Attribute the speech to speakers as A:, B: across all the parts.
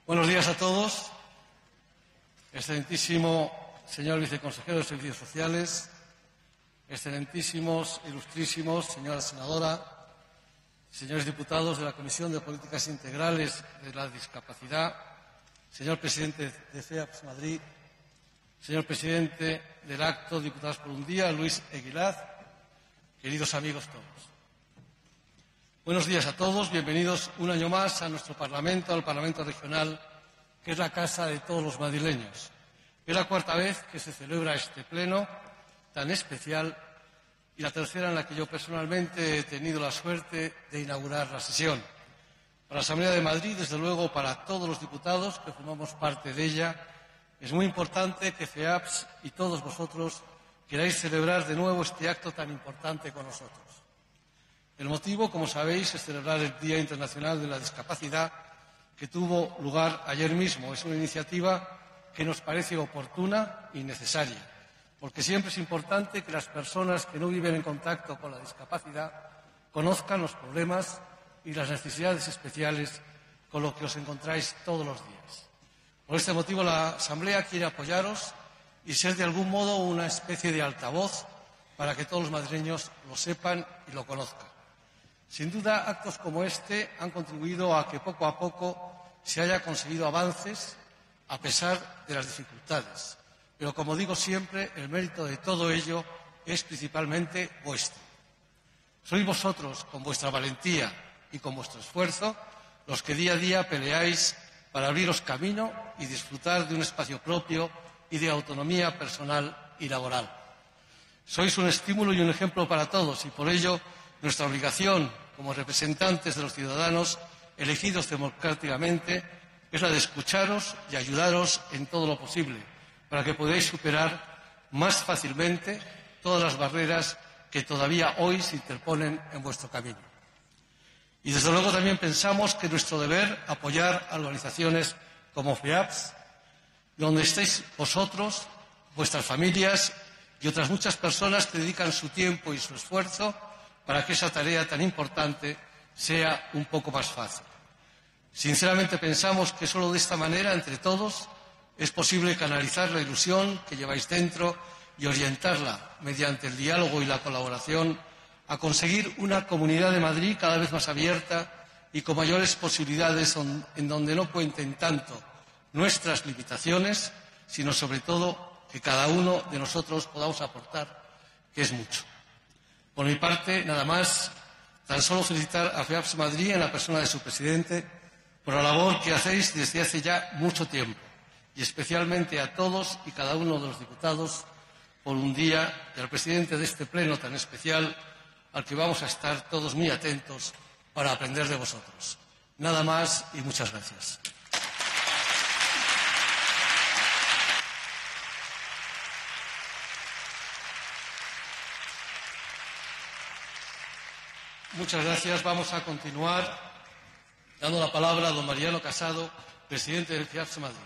A: Buenos días a todos. Excelentísimo señor viceconsejero de Servicios Sociales, excelentísimos, ilustrísimos, señora senadora, señores diputados de la Comisión de Políticas Integrales de la Discapacidad, señor presidente de FEAPS Madrid, señor presidente del acto Diputados por un Día, Luis Eguilaz, queridos amigos todos. Buenos días a todos, bienvenidos un año más a nuestro Parlamento, al Parlamento Regional, que es la casa de todos los madrileños. Es la cuarta vez que se celebra este pleno tan especial y la tercera en la que yo personalmente he tenido la suerte de inaugurar la sesión. Para la Asamblea de Madrid, desde luego para todos los diputados que formamos parte de ella, es muy importante que FEAPS y todos vosotros queráis celebrar de nuevo este acto tan importante con nosotros. El motivo, como sabéis, es celebrar el Día Internacional de la Discapacidad, que tuvo lugar ayer mismo. Es una iniciativa que nos parece oportuna y necesaria, porque siempre es importante que las personas que no viven en contacto con la discapacidad conozcan los problemas y las necesidades especiales con los que os encontráis todos los días. Por este motivo, la Asamblea quiere apoyaros y ser de algún modo una especie de altavoz para que todos los madrileños lo sepan y lo conozcan. Sin duda, actos como este han contribuido a que poco a poco se haya conseguido avances a pesar de las dificultades. Pero, como digo siempre, el mérito de todo ello es principalmente vuestro. Sois vosotros, con vuestra valentía y con vuestro esfuerzo, los que día a día peleáis para abriros camino y disfrutar de un espacio propio y de autonomía personal y laboral. Sois un estímulo y un ejemplo para todos y, por ello, nuestra obligación como representantes de los ciudadanos elegidos democráticamente es la de escucharos y ayudaros en todo lo posible para que podáis superar más fácilmente todas las barreras que todavía hoy se interponen en vuestro camino. Y desde luego también pensamos que es nuestro deber apoyar a organizaciones como FEAPS, donde estéis vosotros, vuestras familias y otras muchas personas que dedican su tiempo y su esfuerzo para que esa tarea tan importante sea un poco más fácil. Sinceramente pensamos que solo de esta manera, entre todos, es posible canalizar la ilusión que lleváis dentro y orientarla, mediante el diálogo y la colaboración, a conseguir una Comunidad de Madrid cada vez más abierta y con mayores posibilidades, en donde no cuenten tanto nuestras limitaciones, sino sobre todo que cada uno de nosotros podamos aportar, que es mucho. Por mi parte, nada más, tan solo felicitar a FEAPS Madrid en la persona de su presidente por la labor que hacéis desde hace ya mucho tiempo y especialmente a todos y cada uno de los diputados por un día y al presidente de este pleno tan especial al que vamos a estar todos muy atentos para aprender de vosotros. Nada más y muchas gracias. Muchas gracias. Vamos a continuar dando la palabra a don Mariano Casado, presidente del FEAPS Madrid.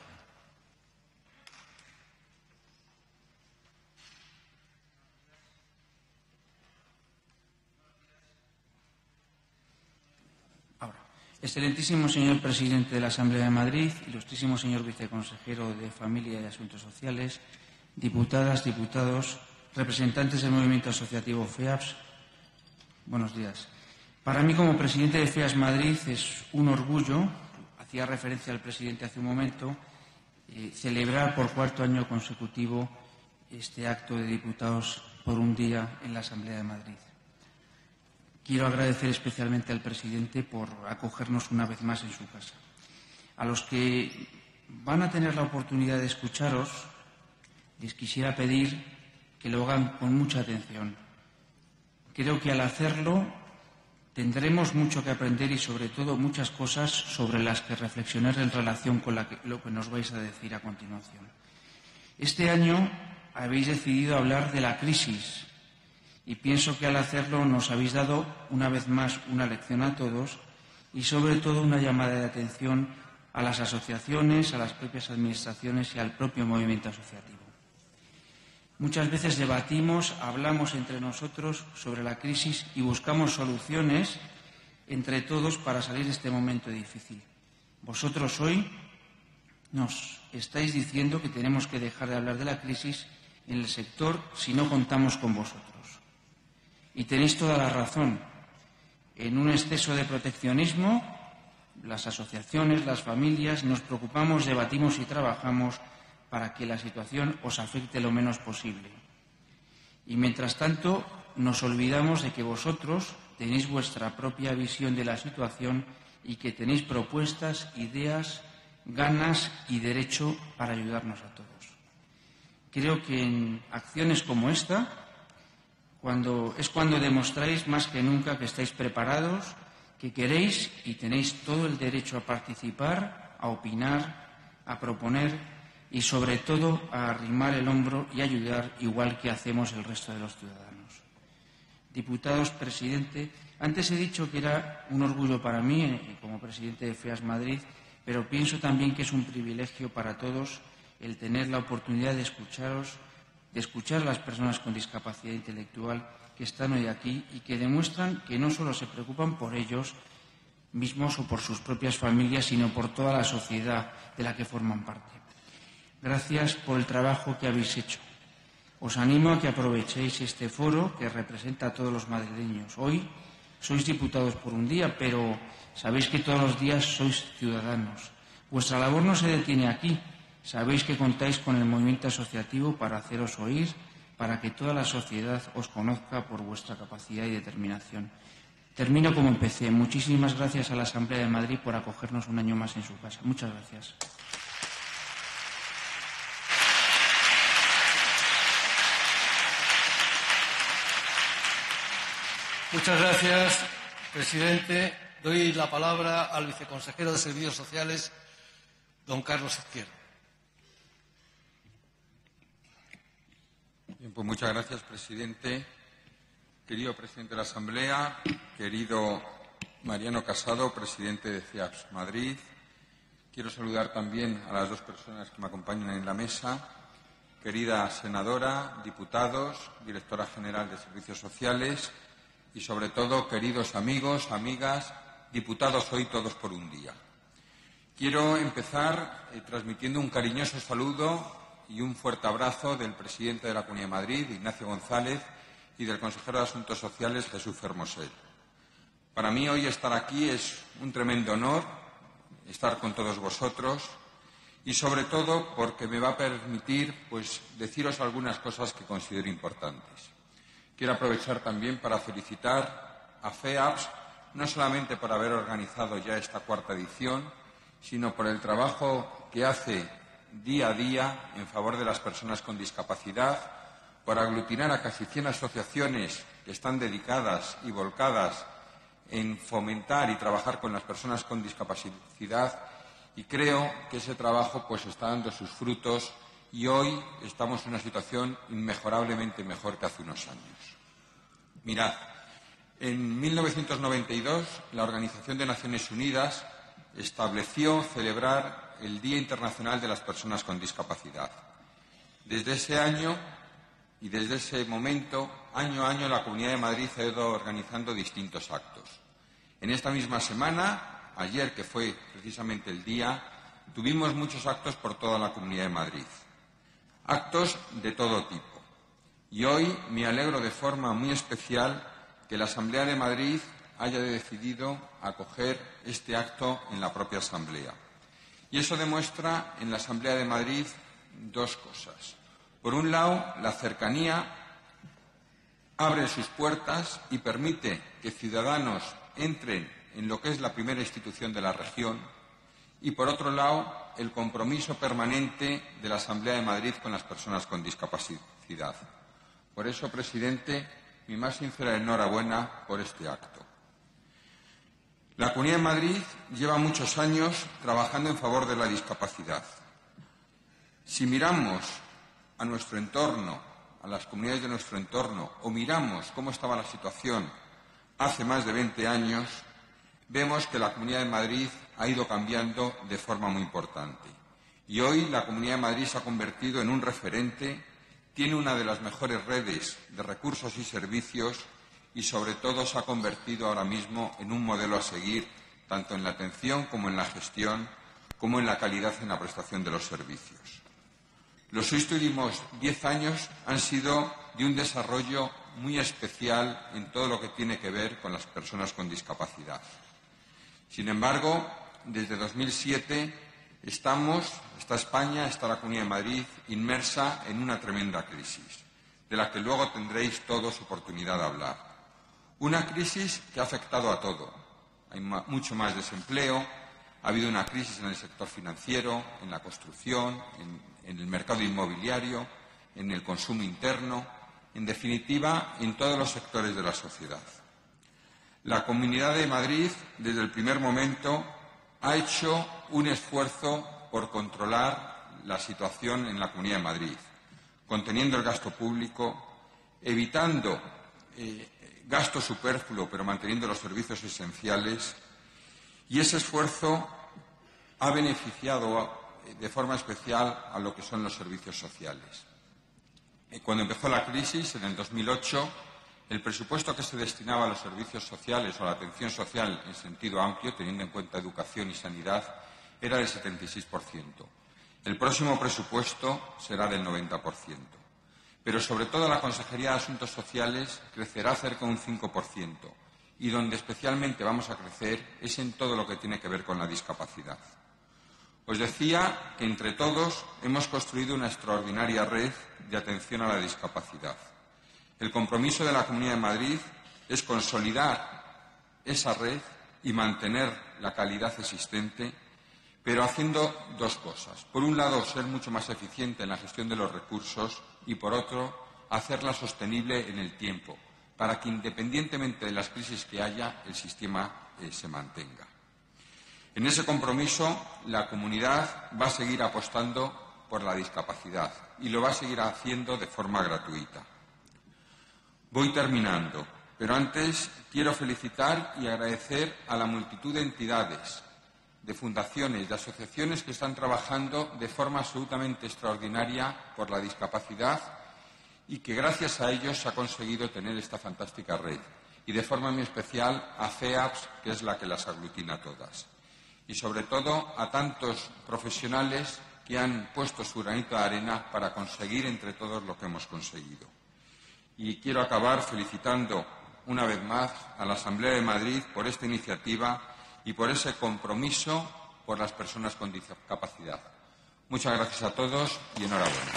B: Excelentísimo señor presidente de la Asamblea de Madrid, ilustrísimo señor viceconsejero de Familia y Asuntos Sociales, diputadas, diputados, representantes del movimiento asociativo FEAPS, buenos días. Para mí, como presidente de FEAPS Madrid, es un orgullo, hacía referencia al presidente hace un momento, celebrar por cuarto año consecutivo este acto de diputados por un día en la Asamblea de Madrid. Quiero agradecer especialmente al presidente por acogernos una vez más en su casa. A los que van a tener la oportunidad de escucharos, les quisiera pedir que lo hagan con mucha atención. Creo que al hacerlo tendremos mucho que aprender y, sobre todo, muchas cosas sobre las que reflexionar en relación con lo que nos vais a decir a continuación. Este año habéis decidido hablar de la crisis y pienso que al hacerlo nos habéis dado una vez más una lección a todos y, sobre todo, una llamada de atención a las asociaciones, a las propias administraciones y al propio movimiento asociativo. Muchas veces debatimos, hablamos entre nosotros sobre la crisis y buscamos soluciones entre todos para salir de este momento difícil. Vosotros hoy Nos estáis diciendo que tenemos que dejar de hablar de la crisis en el sector si no contamos con vosotros. Y tenéis toda la razón. En un exceso de proteccionismo, las asociaciones, las familias, nos preocupamos, debatimos y trabajamos para que la situación os afecte lo menos posible. Y mientras tanto, nos olvidamos de que vosotros tenéis vuestra propia visión de la situación y que tenéis propuestas, ideas, ganas y derecho para ayudarnos a todos. Creo que en acciones como esta cuando demostráis más que nunca que estáis preparados, que queréis y tenéis todo el derecho a participar, a opinar, a proponer y sobre todo a arrimar el hombro y ayudar igual que hacemos el resto de los ciudadanos. Diputados, presidente, antes he dicho que era un orgullo para mí como presidente de FEAPS Madrid, pero pienso también que es un privilegio para todos el tener la oportunidad de escuchar a las personas con discapacidad intelectual que están hoy aquí y que demuestran que no solo se preocupan por ellos mismos o por sus propias familias, sino por toda la sociedad de la que forman parte. Gracias por el trabajo que habéis hecho. Os animo a que aprovechéis este foro que representa a todos los madrileños. Hoy sois diputados por un día, pero sabéis que todos los días sois ciudadanos. Vuestra labor no se detiene aquí. Sabéis que contáis con el movimiento asociativo para haceros oír, para que toda la sociedad os conozca por vuestra capacidad y determinación. Termino como empecé. Muchísimas gracias a la Asamblea de Madrid por acogernos un año más en su casa. Muchas gracias.
A: Muchas gracias, presidente. Doy la palabra al viceconsejero de Servicios Sociales, don Carlos Izquierdo.
C: Bien, pues muchas gracias, presidente. Querido presidente de la Asamblea, querido Mariano Casado, presidente de FEAPS Madrid. Quiero saludar también a las dos personas que me acompañan en la mesa. Querida senadora, diputados, directora general de Servicios Sociales y, sobre todo, queridos amigos, amigas, diputados hoy todos por un día. Quiero empezar transmitiendo un cariñoso saludo y un fuerte abrazo del presidente de la Comunidad de Madrid, Ignacio González, y del consejero de Asuntos Sociales, Jesús Fermosel. Para mí hoy estar aquí es un tremendo honor, estar con todos vosotros y, sobre todo, porque me va a permitir deciros algunas cosas que considero importantes. Quiero aprovechar también para felicitar a FEAPS, no solamente por haber organizado ya esta cuarta edición, sino por el trabajo que hace día a día en favor de las personas con discapacidad, por aglutinar a casi 100 asociaciones que están dedicadas y volcadas en fomentar y trabajar con las personas con discapacidad, y creo que ese trabajo está dando sus frutos y hoy estamos en una situación inmejorablemente mejor que hace unos años. Mirad, en 1992 la Organización de Naciones Unidas estableció celebrar el Día Internacional de las Personas con Discapacidad. Desde ese año y desde ese momento, año a año, la Comunidad de Madrid ha ido organizando distintos actos. En esta misma semana, ayer, que fue precisamente el día, tuvimos muchos actos por toda la Comunidad de Madrid. Actos de todo tipo. Y hoy me alegro de forma muy especial que la Asamblea de Madrid haya decidido acoger este acto en la propia Asamblea. Y eso demuestra en la Asamblea de Madrid dos cosas. Por un lado, la cercanía abre sus puertas y permite que ciudadanos entren en lo que es la primera institución de la región. Y, por otro lado, el compromiso permanente de la Asamblea de Madrid con las personas con discapacidad. Por eso, presidente, mi más sincera enhorabuena por este acto. La Comunidad de Madrid lleva muchos años trabajando en favor de la discapacidad. Si miramos a nuestro entorno, a las comunidades de nuestro entorno, o miramos cómo estaba la situación hace más de 20 años, vemos que la Comunidad de Madrid ha ido cambiando de forma muy importante. Y hoy la Comunidad de Madrid se ha convertido en un referente, tiene una de las mejores redes de recursos y servicios y, sobre todo, se ha convertido ahora mismo en un modelo a seguir, tanto en la atención como en la gestión, como en la calidad en la prestación de los servicios. Los últimos 10 años han sido de un desarrollo muy especial en todo lo que tiene que ver con las personas con discapacidad. Sin embargo, desde 2007 está España, está la Comunidad de Madrid inmersa en una tremenda crisis, de la que luego tendréis todos oportunidad de hablar. Una crisis que ha afectado a todo. Hay mucho más desempleo, ha habido una crisis en el sector financiero, en la construcción, en el mercado inmobiliario, en el consumo interno, en definitiva, en todos los sectores de la sociedad. La Comunidad de Madrid, desde el primer momento, ha hecho un esfuerzo por controlar la situación en la Comunidad de Madrid, conteniendo el gasto público, evitando gasto superfluo, pero manteniendo los servicios esenciales, y ese esfuerzo ha beneficiado de forma especial a lo que son los servicios sociales. Cuando empezó la crisis, en el 2008, el presupuesto que se destinaba a los servicios sociales o a la atención social en sentido amplio, teniendo en cuenta educación y sanidad, era del 76%. El próximo presupuesto será del 90%. Pero sobre todo la Consejería de Asuntos Sociales crecerá cerca de un 5%, y donde especialmente vamos a crecer es en todo lo que tiene que ver con la discapacidad. Os decía que entre todos hemos construido una extraordinaria red de atención a la discapacidad. El compromiso de la Comunidad de Madrid es consolidar esa red y mantener la calidad existente, pero haciendo dos cosas. Por un lado, ser mucho más eficiente en la gestión de los recursos y, por otro, hacerla sostenible en el tiempo, para que, independientemente de las crisis que haya, el sistema se mantenga. En ese compromiso, la comunidad va a seguir apostando por la discapacidad y lo va a seguir haciendo de forma gratuita. Voy terminando, pero antes quiero felicitar y agradecer a la multitud de entidades, de fundaciones, de asociaciones que están trabajando de forma absolutamente extraordinaria por la discapacidad y que gracias a ellos se ha conseguido tener esta fantástica red. Y de forma muy especial a FEAPS, que es la que las aglutina todas. Y sobre todo a tantos profesionales que han puesto su granito de arena para conseguir entre todos lo que hemos conseguido. Y quiero acabar felicitando una vez más a la Asamblea de Madrid por esta iniciativa y por ese compromiso por las personas con discapacidad. Muchas gracias a todos y enhorabuena.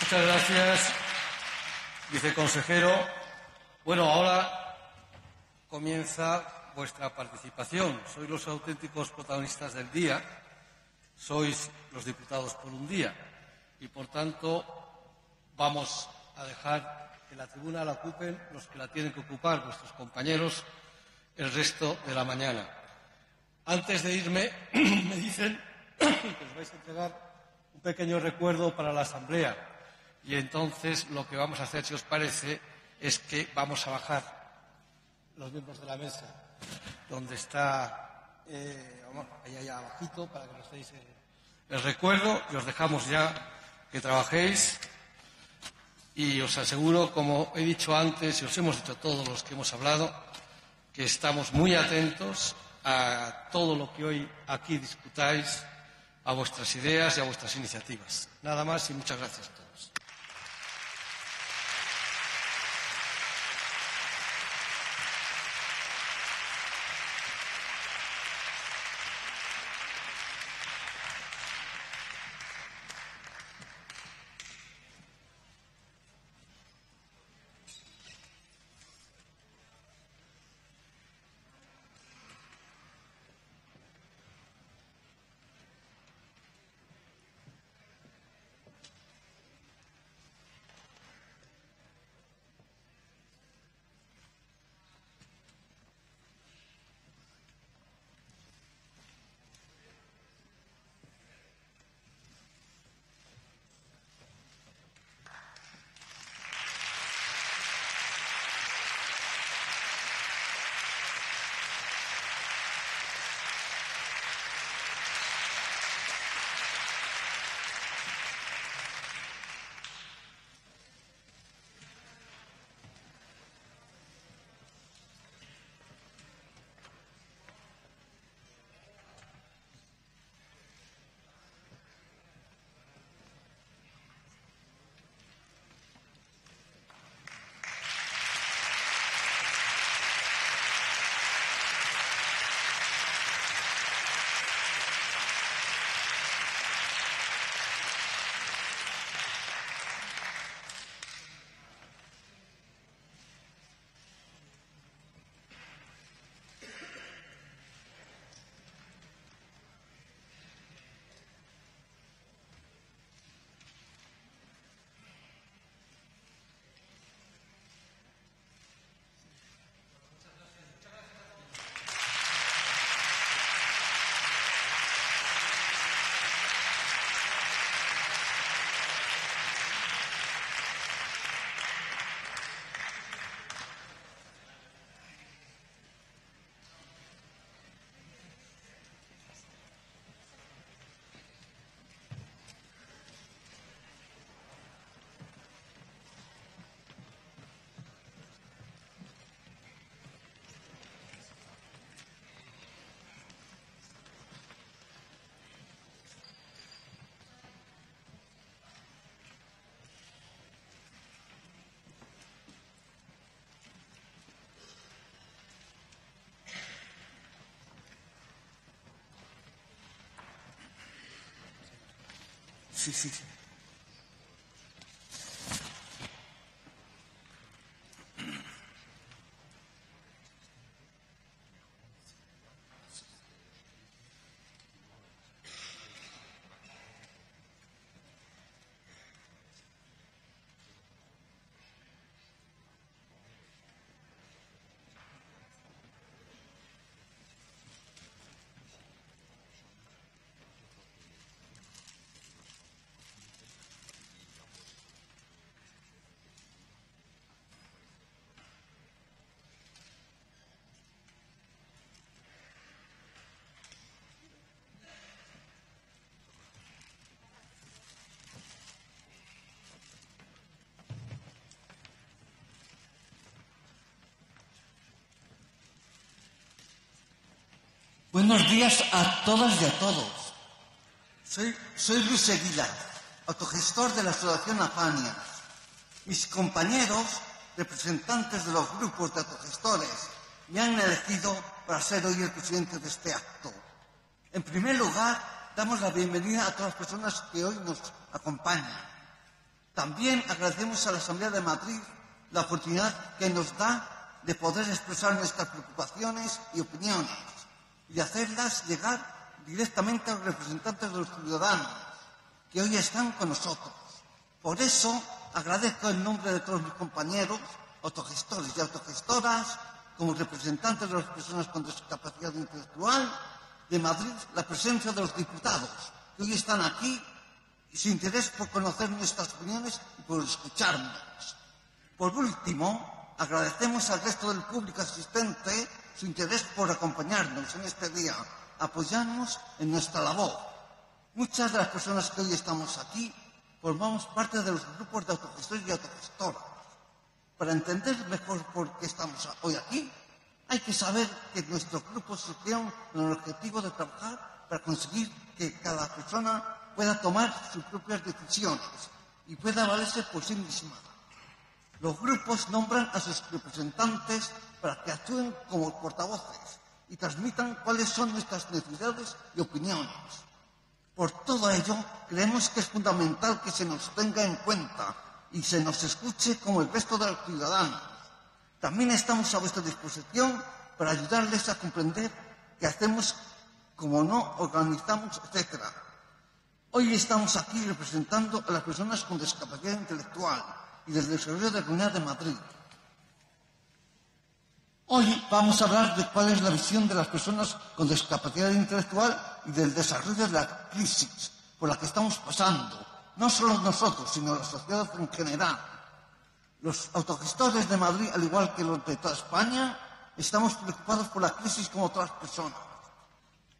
A: Muchas gracias, viceconsejero. Bueno, ahora comienza vuestra participación. Sois los auténticos protagonistas del día. Sois los diputados por un día. Y, por tanto, vamos a dejar que la tribuna la ocupen los que la tienen que ocupar, vuestros compañeros, el resto de la mañana. Antes de irme, me dicen que os vais a entregar un pequeño recuerdo para la Asamblea. Y entonces lo que vamos a hacer, si os parece, es que vamos a bajar los miembros de la mesa, donde está, allá abajito, para que nos deis el recuerdo, y os dejamos ya que trabajéis. Y os aseguro, como he dicho antes, y os hemos dicho todos los que hemos hablado, que estamos muy atentos a todo lo que hoy aquí discutáis, a vuestras ideas y a vuestras iniciativas. Nada más y muchas gracias a todos. Sí, sí.
D: Buenos días a todas y a todos. Soy Luis Aguilar, autogestor de la Asociación Afania. Mis compañeros, representantes de los grupos de autogestores, me han elegido para ser hoy el presidente de este acto. En primer lugar, damos la bienvenida a todas las personas que hoy nos acompañan. También agradecemos a la Asamblea de Madrid la oportunidad que nos da de poder expresar nuestras preocupaciones y opiniones y hacerlas llegar directamente a los representantes de los ciudadanos que hoy están con nosotros. Por eso agradezco en nombre de todos mis compañeros, autogestores y autogestoras, como representantes de las personas con discapacidad intelectual de Madrid, la presencia de los diputados que hoy están aquí y su interés por conocer nuestras opiniones y por escucharnos. Por último, agradecemos al resto del público asistente su interés por acompañarnos en este día, apoyarnos en nuestra labor. Muchas de las personas que hoy estamos aquí formamos parte de los grupos de autogestores y autogestoras. Para entender mejor por qué estamos hoy aquí, hay que saber que nuestros grupos surgieron con el objetivo de trabajar para conseguir que cada persona pueda tomar sus propias decisiones y pueda valerse por sí misma. Los grupos nombran a sus representantes para que actúen como portavoces y transmitan cuáles son nuestras necesidades y opiniones. Por todo ello, creemos que es fundamental que se nos tenga en cuenta y se nos escuche como el resto de los ciudadanos. También estamos a vuestra disposición para ayudarles a comprender qué hacemos, cómo no organizamos, etc. Hoy estamos aquí representando a las personas con discapacidad intelectual y del desarrollo de la Comunidad de Madrid. Hoy vamos a hablar de cuál es la visión de las personas con discapacidad intelectual y del desarrollo de la crisis por la que estamos pasando, no solo nosotros, sino la sociedad en general. Los autogestores de Madrid, al igual que los de toda España, estamos preocupados por la crisis como otras personas.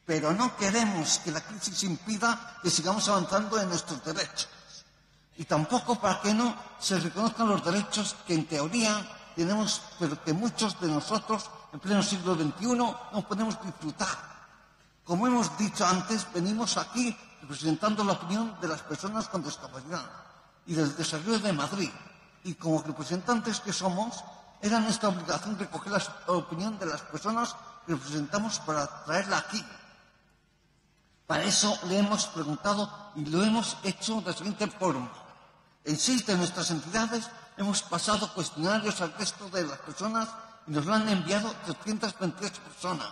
D: Pero no queremos que la crisis impida que sigamos avanzando en nuestros derechos. Y tampoco para que no se reconozcan los derechos que en teoría tenemos, pero que muchos de nosotros en pleno siglo XXI no podemos disfrutar. Como hemos dicho antes, venimos aquí representando la opinión de las personas con discapacidad y del desarrollo de Madrid. Y como representantes que somos, era nuestra obligación recoger la opinión de las personas que representamos para traerla aquí. Para eso le hemos preguntado y lo hemos hecho de la siguiente forma. En 6 de nuestras entidades hemos pasado cuestionarios al resto de las personas y nos lo han enviado 323 personas.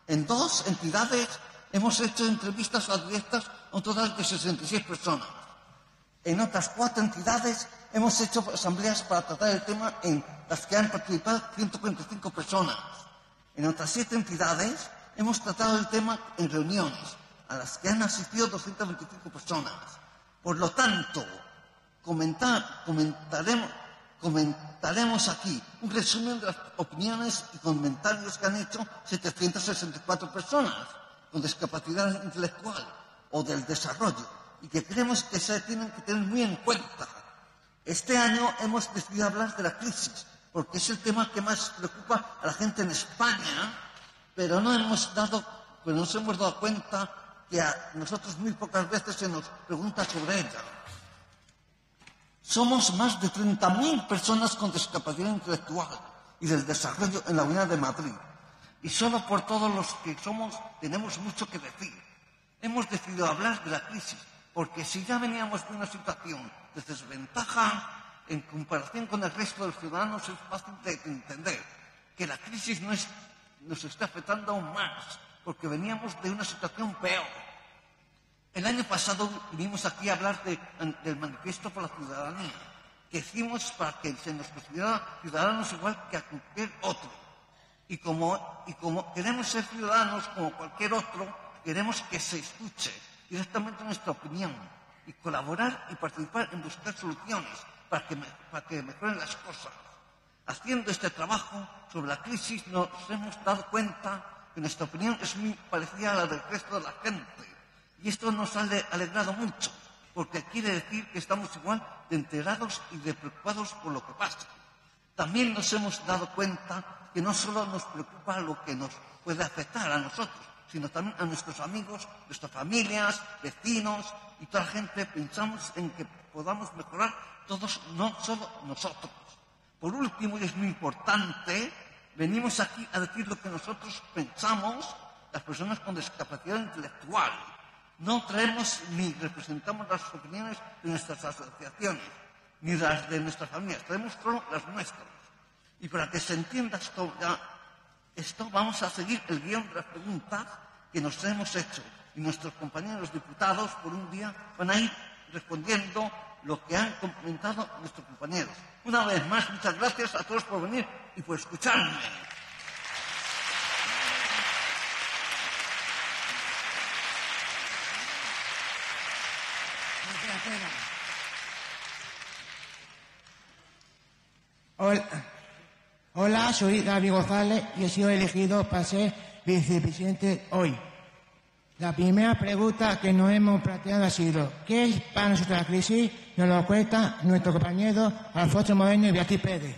D: En 2 entidades hemos hecho entrevistas directas a un total de 66 personas. En otras 4 entidades hemos hecho asambleas para tratar el tema en las que han participado 145 personas. En otras 7 entidades hemos tratado el tema en reuniones, a las que han asistido 225 personas. Por lo tanto, comentaremos aquí un resumen de las opiniones y comentarios que han hecho 764 personas con discapacidad intelectual o del desarrollo y que creemos que se tienen que tener muy en cuenta. Este año hemos decidido hablar de la crisis porque es el tema que más preocupa a la gente en España, pero nos hemos dado cuenta que a nosotros muy pocas veces se nos pregunta sobre ella. Somos más de 30.000 personas con discapacidad intelectual y del desarrollo en la Comunidad de Madrid. Y solo por todos los que somos tenemos mucho que decir. Hemos decidido hablar de la crisis porque si ya veníamos de una situación de desventaja, en comparación con el resto de los ciudadanos es fácil de entender que la crisis nos está afectando aún más, porque veníamos de una situación peor. El año pasado vinimos aquí a hablar del manifiesto por la ciudadanía, que hicimos para que se nos considerara ciudadanos igual que a cualquier otro. Y como queremos ser ciudadanos como cualquier otro, queremos que se escuche directamente nuestra opinión y colaborar y participar en buscar soluciones para que mejoren las cosas. Haciendo este trabajo sobre la crisis nos hemos dado cuenta que nuestra opinión es muy parecida a la del resto de la gente. Y esto nos ha alegrado mucho, porque quiere decir que estamos igual de enterados y de preocupados por lo que pasa. También nos hemos dado cuenta que no solo nos preocupa lo que nos puede afectar a nosotros, sino también a nuestros amigos, nuestras familias, vecinos y toda la gente. Pensamos en que podamos mejorar todos, no solo nosotros. Por último, y es muy importante, venimos aquí a decir lo que nosotros pensamos, las personas con discapacidad intelectual. No traemos ni representamos las opiniones de nuestras asociaciones, ni las de nuestras familias, traemos solo las nuestras. Y para que se entienda esto vamos a seguir el guión de las preguntas que nos hemos hecho. Y nuestros compañeros diputados, por un día, van a ir respondiendo lo que han comentado nuestros compañeros. Una vez más, muchas gracias a todos por venir y por escucharme.
E: Hola, soy David González y he sido elegido para ser vicepresidente hoy. La primera pregunta que nos hemos planteado ha sido: ¿qué es para nosotros la crisis? Nos lo cuenta nuestro compañero Alfonso Moreno y Beatriz Pérez.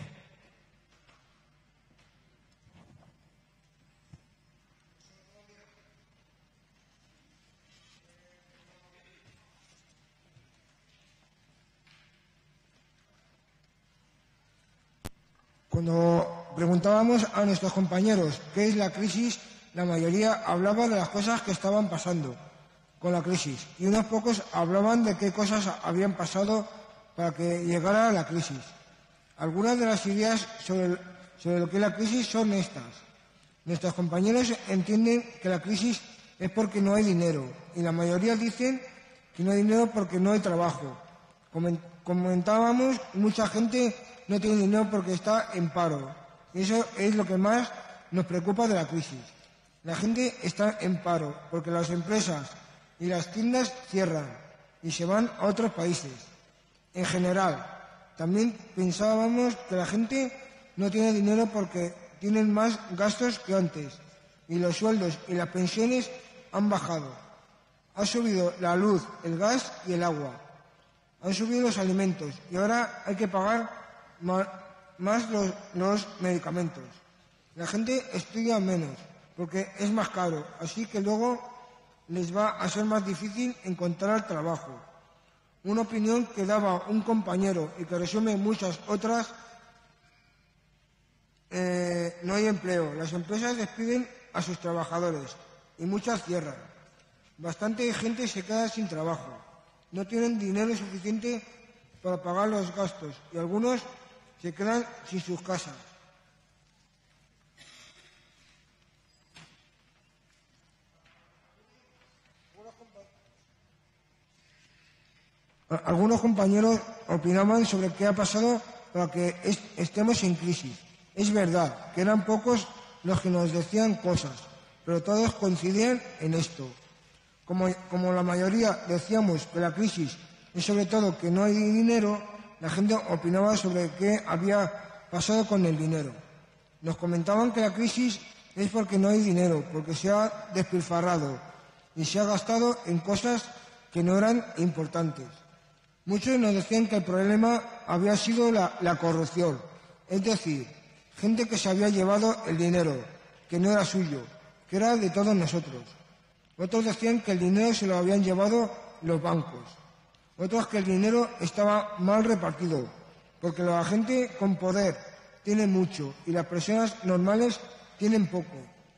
F: Cuando preguntábamos a nuestros compañeros qué es la crisis, la mayoría hablaba de las cosas que estaban pasando con la crisis y unos pocos hablaban de qué cosas habían pasado para que llegara la crisis. Algunas de las ideas sobre lo que es la crisis son estas. Nuestros compañeros entienden que la crisis es porque no hay dinero y la mayoría dicen que no hay dinero porque no hay trabajo. Comentábamos, mucha gente no tiene dinero porque está en paro. Y eso es lo que más nos preocupa de la crisis. La gente está en paro porque las empresas y las tiendas cierran y se van a otros países. En general, también pensábamos que la gente no tiene dinero porque tienen más gastos que antes y los sueldos y las pensiones han bajado. Ha subido la luz, el gas y el agua. Han subido los alimentos y ahora hay que pagar más los medicamentos. La gente estudia menos porque es más caro, así que luego les va a ser más difícil encontrar trabajo. Una opinión que daba un compañero y que resume muchas otras: no hay empleo. Las empresas despiden a sus trabajadores y muchas cierran. Bastante gente se queda sin trabajo. No tienen dinero suficiente para pagar los gastos y algunos se quedan sin sus casas. Algunos compañeros opinaban sobre qué ha pasado para que estemos en crisis. Es verdad que eran pocos los que nos decían cosas, pero todos coincidían en esto. Como la mayoría decíamos que la crisis es sobre todo que no hay dinero, la gente opinaba sobre qué había pasado con el dinero. Nos comentaban que la crisis es porque no hay dinero, porque se ha despilfarrado y se ha gastado en cosas que no eran importantes. Muchos nos decían que el problema había sido la corrupción, es decir, gente que se había llevado el dinero, que no era suyo, que era de todos nosotros. Otros decían que el dinero se lo habían llevado los bancos. Otros que el dinero estaba mal repartido, porque la gente con poder tiene mucho y las personas normales tienen poco.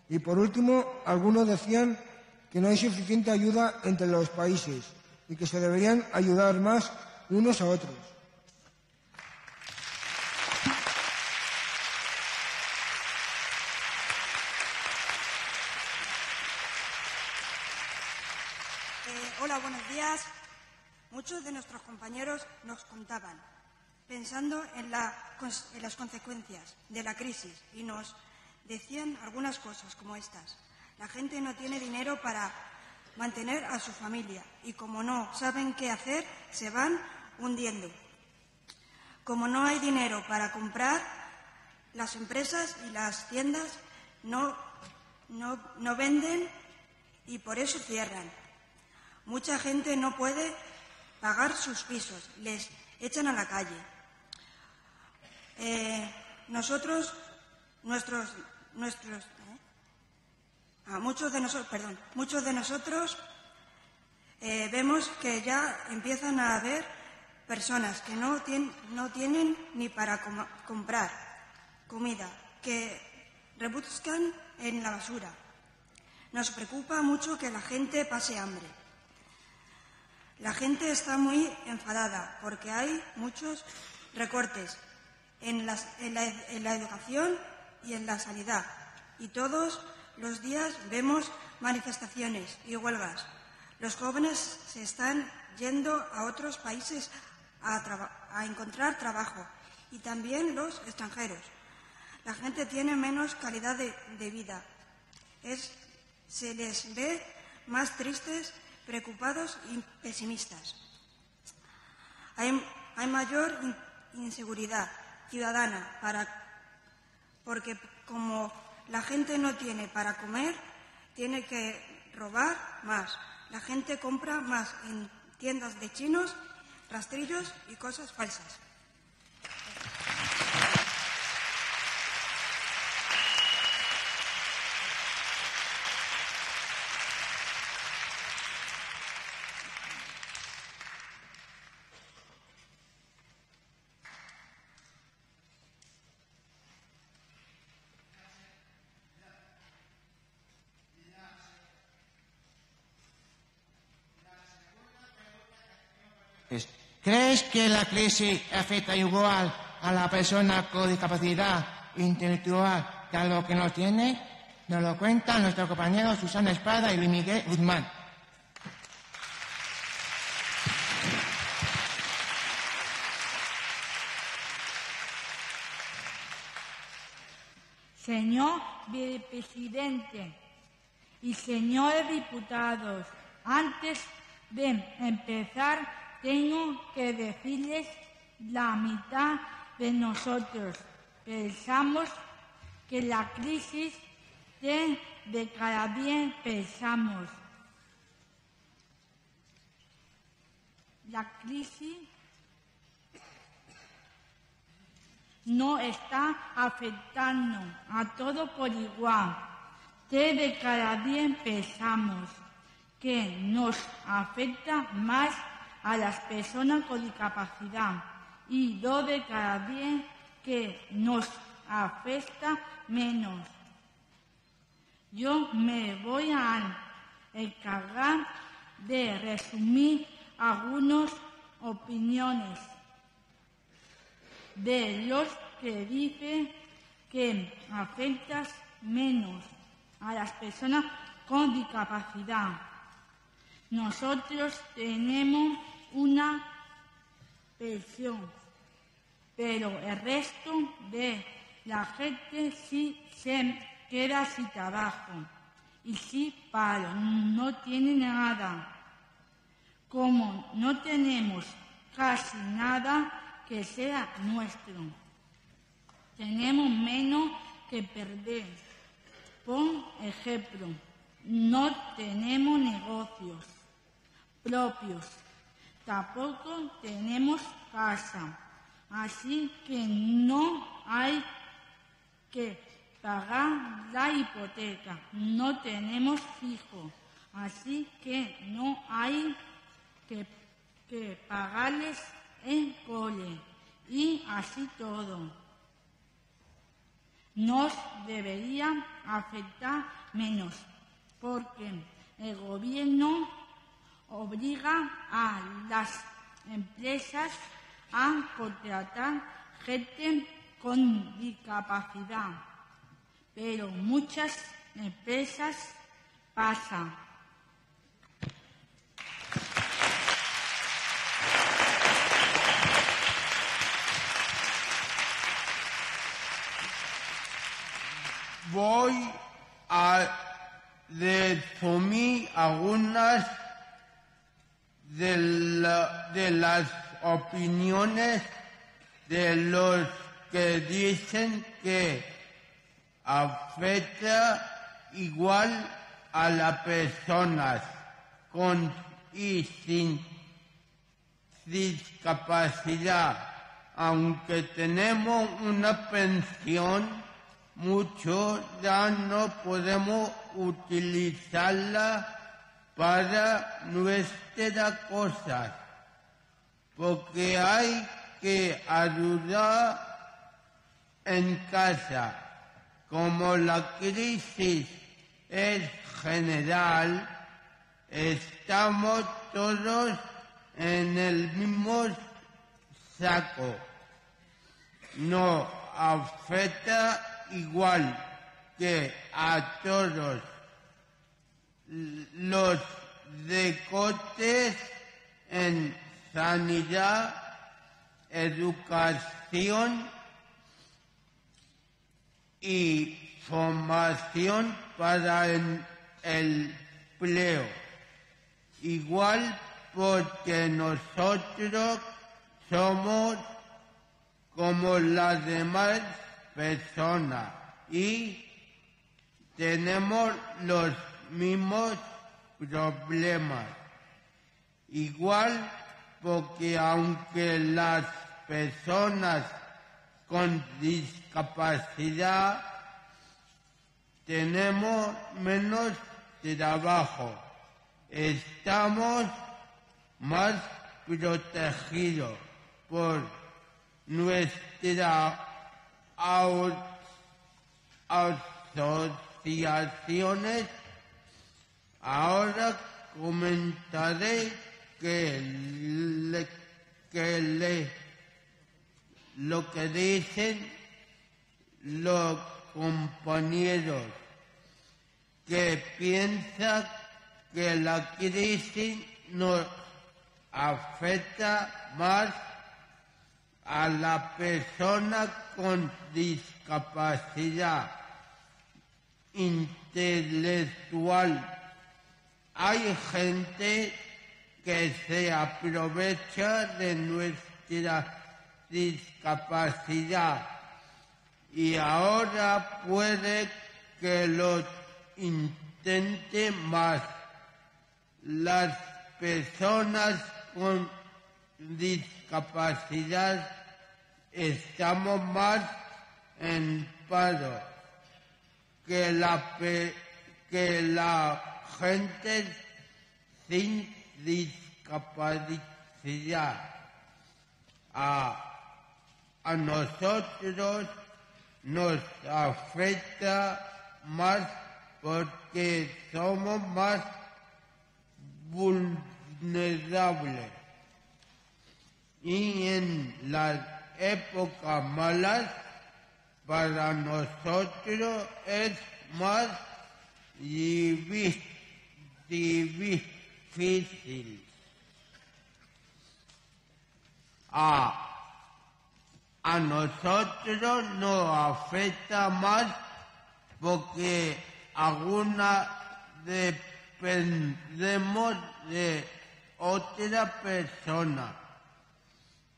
F: Y por último, algunos decían que no hay suficiente ayuda entre los países, y que se deberían ayudar más unos a otros.
G: Hola, buenos días. Muchos de nuestros compañeros nos contaban, pensando en las consecuencias de la crisis, y nos decían algunas cosas como estas. La gente no tiene dinero para mantener a su familia y como no saben qué hacer, se van hundiendo. Como no hay dinero para comprar, las empresas y las tiendas no venden y por eso cierran. Mucha gente no puede pagar sus pisos, les echan a la calle. Muchos de nosotros vemos que ya empiezan a haber personas que no tienen ni para comprar comida, que rebuscan en la basura. Nos preocupa mucho que la gente pase hambre. La gente está muy enfadada porque hay muchos recortes en la educación y en la sanidad. Y todos los días vemos manifestaciones y huelgas. Los jóvenes se están yendo a otros países a encontrar trabajo y también los extranjeros. La gente tiene menos calidad de vida. Se les ve más tristes, preocupados y pesimistas. Hay mayor inseguridad ciudadana porque como la gente no tiene para comer, tiene que robar más. La gente compra más en tiendas de chinos, rastrillos y cosas falsas.
E: ¿Crees que la crisis afecta igual a la persona con discapacidad intelectual que a los que no tiene? Nos lo cuentan nuestros compañeros Susana Espada y Luis Miguel Guzmán.
H: Señor vicepresidente y señores diputados, antes de empezar tengo que decirles la mitad de nosotros pensamos que la crisis de cada día pensamos. La crisis no está afectando a todos por igual. De cada día pensamos que nos afecta más a las personas con discapacidad y 2 de cada 10 que nos afecta menos. Yo me voy a encargar de resumir algunas opiniones de los que dicen que afecta menos a las personas con discapacidad. Nosotros tenemos una pensión, pero el resto de la gente sí se queda sin trabajo y sin paro, no tiene nada. Como no tenemos casi nada que sea nuestro, tenemos menos que perder. Por ejemplo, no tenemos negocios propios, tampoco tenemos casa, así que no hay que pagar la hipoteca, no tenemos hijos, así que no hay que pagarles el cole y así todo. Nos debería afectar menos porque el gobierno obliga a las empresas a contratar gente con discapacidad, pero muchas empresas pasan.
I: Voy a resumir algunas de las opiniones de los que dicen que afecta igual a las personas con y sin discapacidad, aunque tenemos una pensión. Muchos ya no podemos utilizarla para nuestras cosas, porque hay que ayudar en casa. Como la crisis es general, estamos todos en el mismo saco. Nos afecta igual que a todos los recortes en sanidad, educación y formación para el empleo. Igual porque nosotros somos como las demás personas y tenemos los mismos problemas. Igual porque aunque las personas con discapacidad tenemos menos trabajo, estamos más protegidos por nuestra asociaciones. Ahora comentaré lo que dicen los compañeros que piensan que la crisis nos afecta más a la persona con discapacidad intelectual. Hay gente que se aprovecha de nuestra discapacidad y ahora puede que lo intente más. Las personas con discapacidad estamos más en paro que la gente sin discapacidad. A nosotros nos afecta más porque somos más vulnerables. Y en las épocas malas, para nosotros es más difícil. A nosotros nos afecta más porque algunas dependemos de otra persona.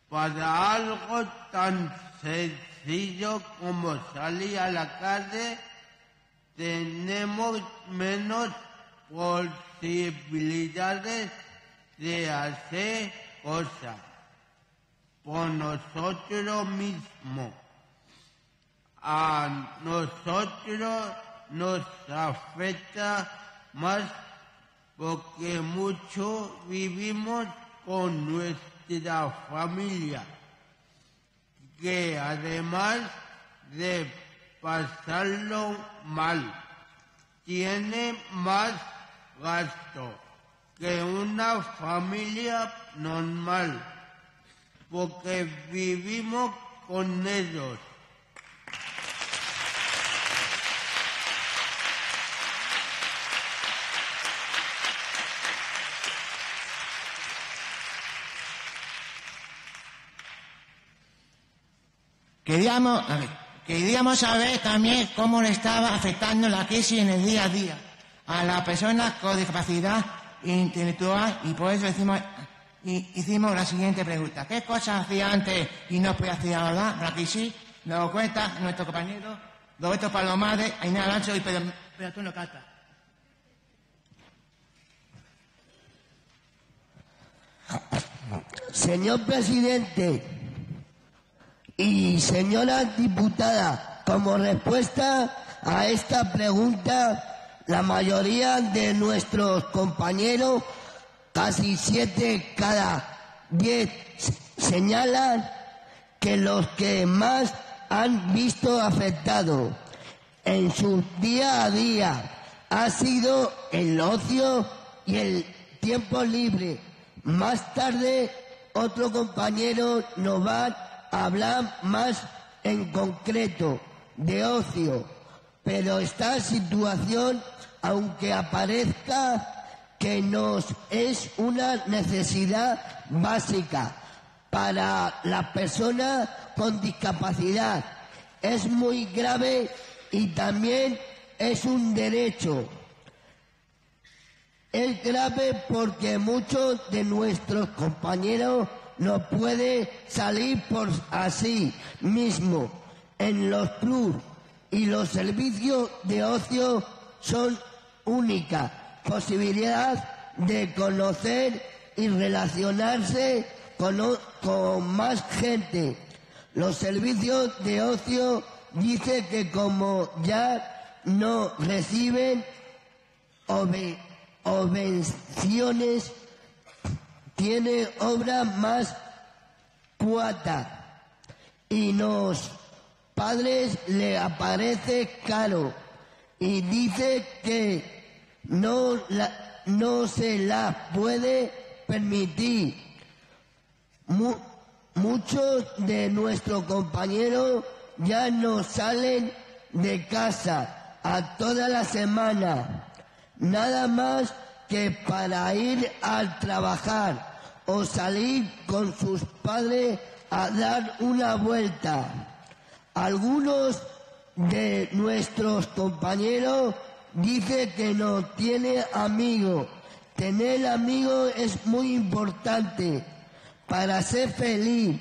I: Para algo tan sencillo como salir a la calle, tenemos menos posibilidades de hacer cosas por nosotros mismos. A nosotros nos afecta más porque muchos vivimos con nuestra familia, que además de pasarlo mal, tiene más gasto que una familia normal, porque vivimos con ellos.
E: Queríamos saber también cómo le estaba afectando la crisis en el día a día a las personas con discapacidad intelectual, y por eso hicimos la siguiente pregunta. ¿Qué cosas hacía antes y no podía hacer ahora la crisis? Nos lo cuenta nuestro compañero Roberto Palomares, Ainhoa Alonso y Pedro Antonio Cata.
J: Señor presidente y señora diputada, como respuesta a esta pregunta, la mayoría de nuestros compañeros, casi 7 cada 10, señalan que los que más han visto afectados en su día a día ha sido el ocio y el tiempo libre. Más tarde, otro compañero nos va a hablar más en concreto de ocio, pero esta situación, aunque aparezca que nos es una necesidad básica para las personas con discapacidad, es muy grave y también es un derecho. Es grave porque muchos de nuestros compañeros no pueden salir por así mismo en los clubs, y los servicios de ocio son única posibilidad de conocer y relacionarse con más gente. Los servicios de ocio dicen que como ya no reciben subvenciones, tiene obra más cuota y los padres le aparece caro y dice que no se la puede permitir. Muchos de nuestros compañeros ya no salen de casa a toda la semana, nada más que para ir a trabajar o salir con sus padres a dar una vuelta. Algunos de nuestros compañeros dicen que no tiene amigos. Tener amigos es muy importante para ser feliz.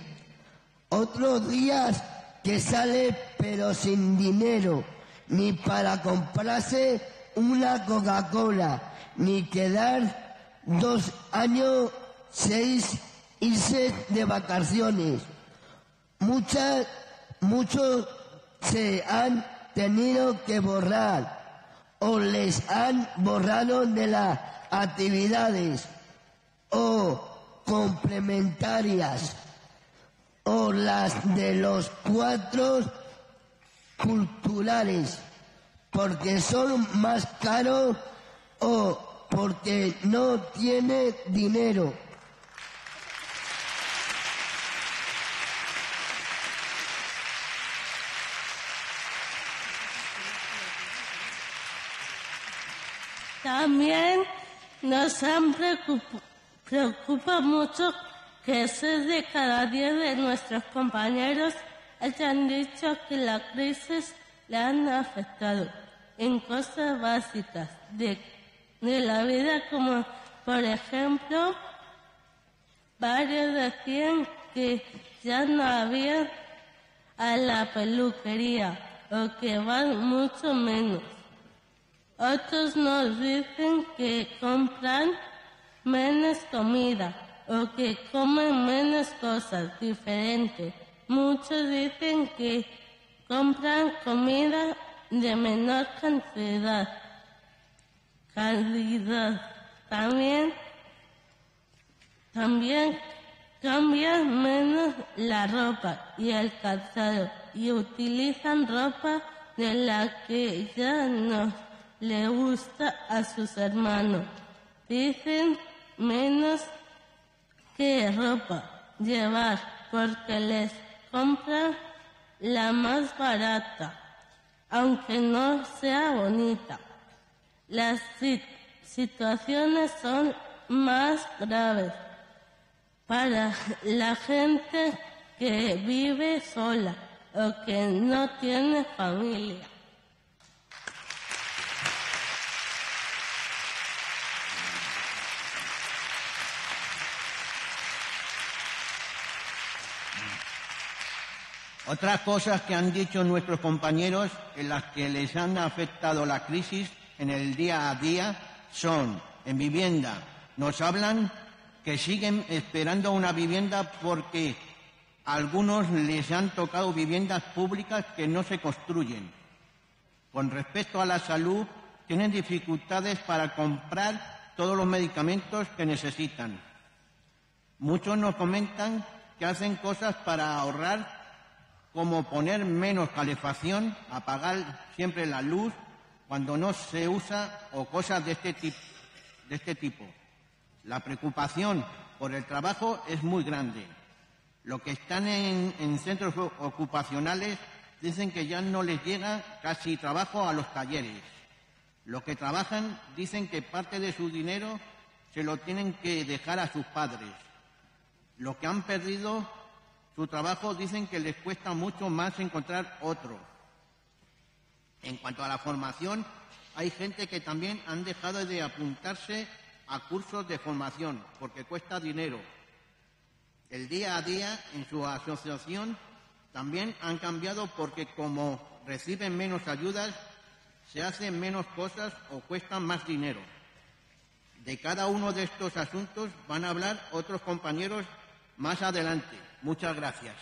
J: Otros días que sale pero sin dinero, ni para comprarse una Coca-Cola, ni quedar 2 años, 6 irse de vacaciones. Muchos se han tenido que borrar o les han borrado de las actividades o complementarias o las de los cuadros culturales porque son más caros o porque no tiene dinero.
K: También nos preocupa mucho que 6 de cada 10 de nuestros compañeros hayan dicho que la crisis le han afectado en cosas básicas de la vida, como por ejemplo, varios decían que ya no había a la peluquería o que van mucho menos. Otros nos dicen que compran menos comida o que comen menos cosas diferentes. Muchos dicen que compran comida de menor calidad. También cambian menos la ropa y el calzado y utilizan ropa de la que ya no le gusta a sus hermanos. Dicen menos que ropa llevar porque les compran la más barata, aunque no sea bonita. Las situaciones son más graves para la gente que vive sola o que no tiene familia.
J: Otras cosas que han dicho nuestros compañeros en las que les han afectado la crisis en el día a día son, en vivienda, nos hablan que siguen esperando una vivienda porque a algunos les han tocado viviendas públicas que no se construyen. Con respecto a la salud, tienen dificultades para comprar todos los medicamentos que necesitan. Muchos nos comentan que hacen cosas para ahorrar, como poner menos calefacción, apagar siempre la luz cuando no se usa o cosas de este tipo. La preocupación por el trabajo es muy grande. Los que están en centros ocupacionales dicen que ya no les llega casi trabajo a los talleres. Los que trabajan dicen que parte de su dinero se lo tienen que dejar a sus padres. Los que han perdido su trabajo dicen que les cuesta mucho más encontrar otro. En cuanto a la formación, hay gente que también han dejado de apuntarse a cursos de formación porque cuesta dinero. El día a día en su asociación también han cambiado porque como reciben menos ayudas, se hacen menos cosas o cuestan más dinero. De cada uno de estos asuntos van a hablar otros compañeros más adelante. Muchas gracias.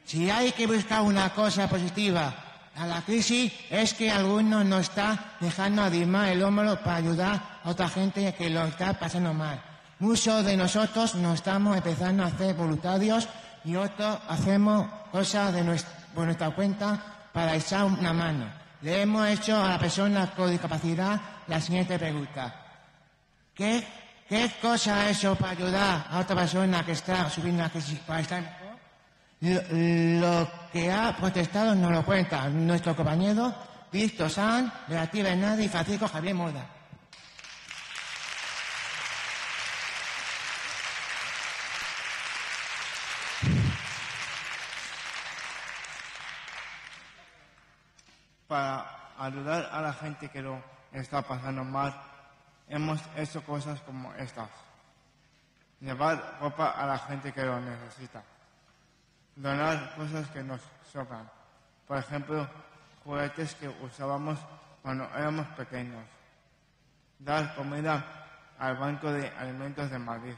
E: Si hay que buscar una cosa positiva a la crisis es que algunos nos están dejando arrimar el hombro para ayudar a otra gente que lo está pasando mal. Muchos de nosotros nos estamos empezando a hacer voluntarios y otros hacemos cosas por nuestra cuenta para echar una mano. Le hemos hecho a la persona con discapacidad la siguiente pregunta. ¿Qué cosa ha hecho para ayudar a otra persona que está subiendo la crisis para estar mejor? Lo que ha protestado nos lo cuenta nuestro compañero Víctor Sanz, Beatriz Hernández y Francisco Javier Moda.
F: Para ayudar a la gente que lo está pasando mal, hemos hecho cosas como estas. Llevar ropa a la gente que lo necesita. Donar cosas que nos sobran. Por ejemplo, juguetes que usábamos cuando éramos pequeños. Dar comida al Banco de Alimentos de Madrid.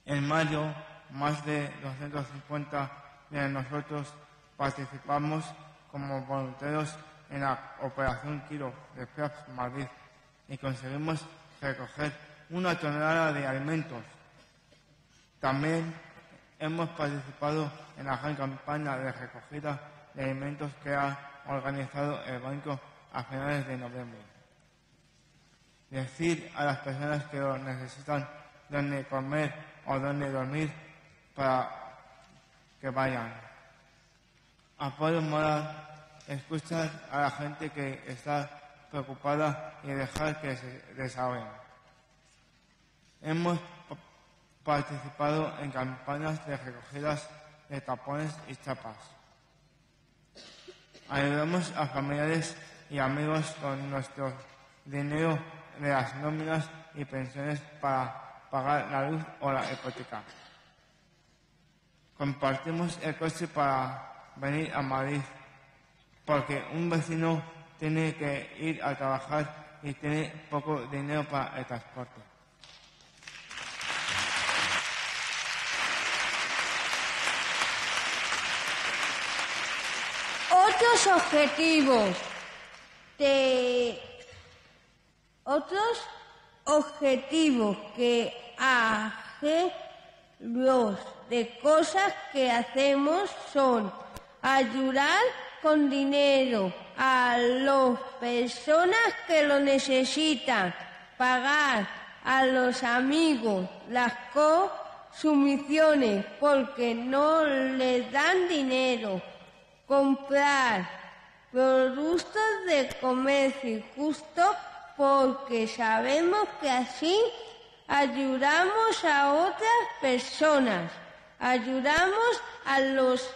F: En mayo, más de 250 de nosotros participamos como voluntarios en la Operación Kilo de FEAPS Madrid y conseguimos recoger 1 tonelada de alimentos. También hemos participado en la gran campaña de recogida de alimentos que ha organizado el banco a finales de noviembre. Decir a las personas que lo necesitan dónde comer o dónde dormir para que vayan. Apoyo moral, escuchar a la gente que está preocupada y dejar que se desahoguen. Hemos participado en campañas de recogidas de tapones y chapas. Ayudamos a familiares y amigos con nuestro dinero de las nóminas y pensiones para pagar la luz o la hipoteca. Compartimos el coche para venir a Madrid porque un vecino tiene que ir a trabajar y tiene poco dinero para el transporte.
H: Otros objetivos que
K: ejemplos de cosas que hacemos son ayudar con dinero a las personas que lo necesitan, pagar a los amigos las consumiciones porque no les dan dinero, comprar productos de comercio justo porque sabemos que así ayudamos a otras personas, ayudamos a los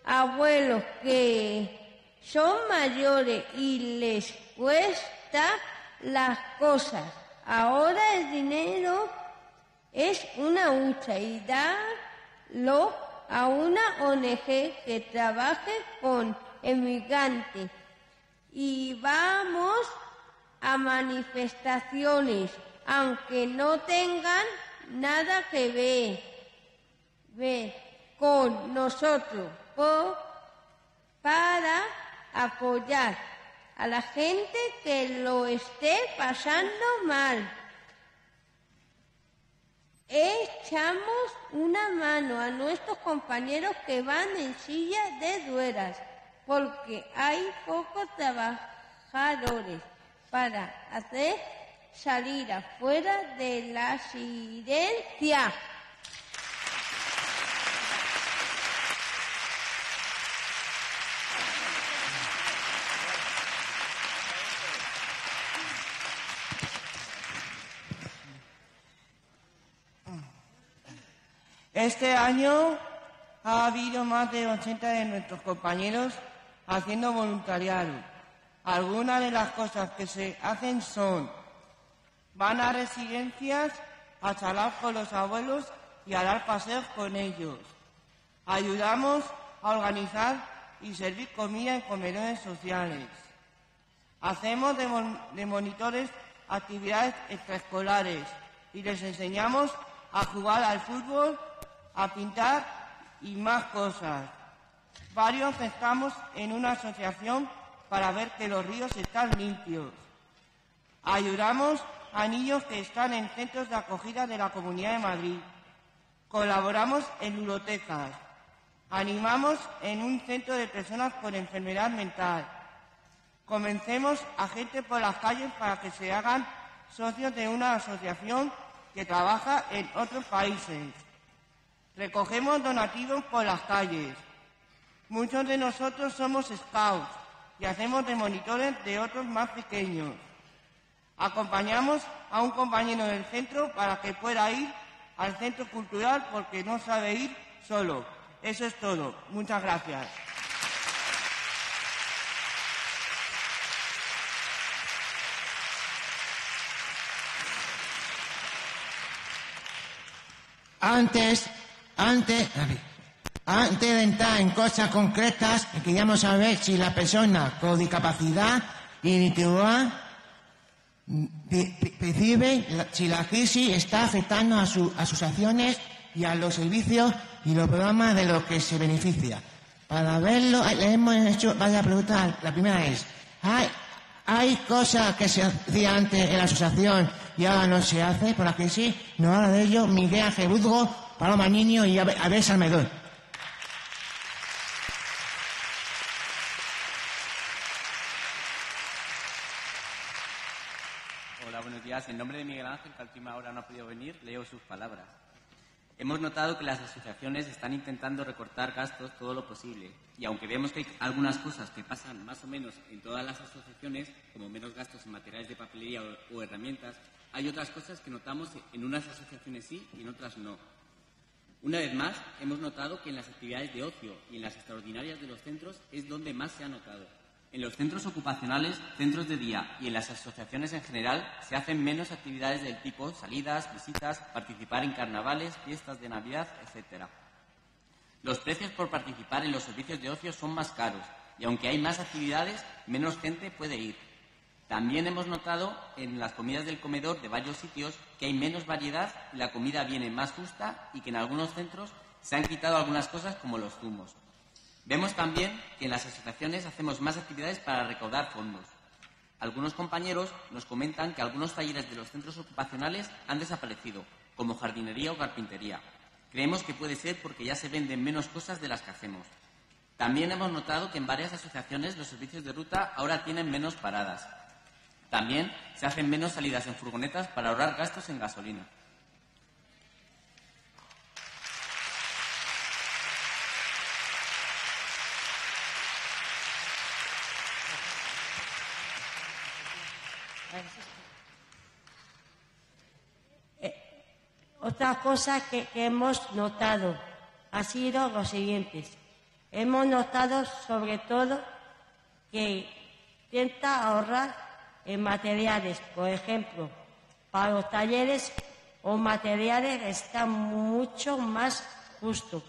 K: abuelos que son mayores y les cuesta las cosas. Ahora el dinero es una hucha y darlo a una ONG que trabaje con emigrantes. Y vamos a manifestaciones, aunque no tengan nada que ver con nosotros, para apoyar a la gente que lo esté pasando mal. Echamos una mano a nuestros compañeros que van en silla de ruedas, porque hay pocos trabajadores para hacer salir afuera de la silencia.
E: Este año ha habido más de 80 de nuestros compañeros haciendo voluntariado. Algunas de las cosas que se hacen son: van a residencias a charlar con los abuelos y a dar paseos con ellos. Ayudamos a organizar y servir comida en comedores sociales. Hacemos de monitores actividades extraescolares y les enseñamos a jugar al fútbol, a pintar y más cosas. Varios estamos en una asociación para ver que los ríos están limpios. Ayudamos a niños que están en centros de acogida de la Comunidad de Madrid. Colaboramos en ludotecas. Animamos en un centro de personas con enfermedad mental. Convencemos a gente por las calles para que se hagan socios de una asociación que trabaja en otros países. Recogemos donativos por las calles. Muchos de nosotros somos scouts y hacemos de monitores de otros más pequeños. Acompañamos a un compañero del centro para que pueda ir al centro cultural porque no sabe ir solo. Eso es todo. Muchas gracias. Antes de entrar en cosas concretas, queríamos saber si la persona con discapacidad individual percibe si la crisis está afectando a sus acciones y a los servicios y los programas de los que se beneficia. Para verlo, le hemos hecho varias preguntas. La primera es: ¿hay cosas que se hacía antes en la asociación y ahora no se hace por la crisis? Nos habla de ello Miguel Ángel Budgo, Paloma Niño y Abel Salmedón.
L: Hola, buenos días. En nombre de Miguel Ángel, que a última hora no ha podido venir, leo sus palabras. Hemos notado que las asociaciones están intentando recortar gastos todo lo posible. Y aunque vemos que hay algunas cosas que pasan más o menos en todas las asociaciones, como menos gastos en materiales de papelería o herramientas, hay otras cosas que notamos en unas asociaciones sí y en otras no. Una vez más, hemos notado que en las actividades de ocio y en las extraordinarias de los centros es donde más se ha notado. En los centros ocupacionales, centros de día y en las asociaciones en general se hacen menos actividades del tipo salidas, visitas, participar en carnavales, fiestas de Navidad, etc. Los precios por participar en los servicios de ocio son más caros y aunque hay más actividades, menos gente puede ir. También hemos notado en las comidas del comedor de varios sitios que hay menos variedad y la comida viene más justa y que en algunos centros se han quitado algunas cosas como los zumos. Vemos también que en las asociaciones hacemos más actividades para recaudar fondos. Algunos compañeros nos comentan que algunos talleres de los centros ocupacionales han desaparecido como jardinería o carpintería. Creemos que puede ser porque ya se venden menos cosas de las que hacemos. También hemos notado que en varias asociaciones los servicios de ruta ahora tienen menos paradas. También se hacen menos salidas en furgonetas para ahorrar gastos en gasolina.
M: Otra cosa que hemos notado ha sido lo siguiente. Hemos notado sobre todo que intenta ahorrar en materiales. Por ejemplo, para los talleres o materiales está mucho más justo,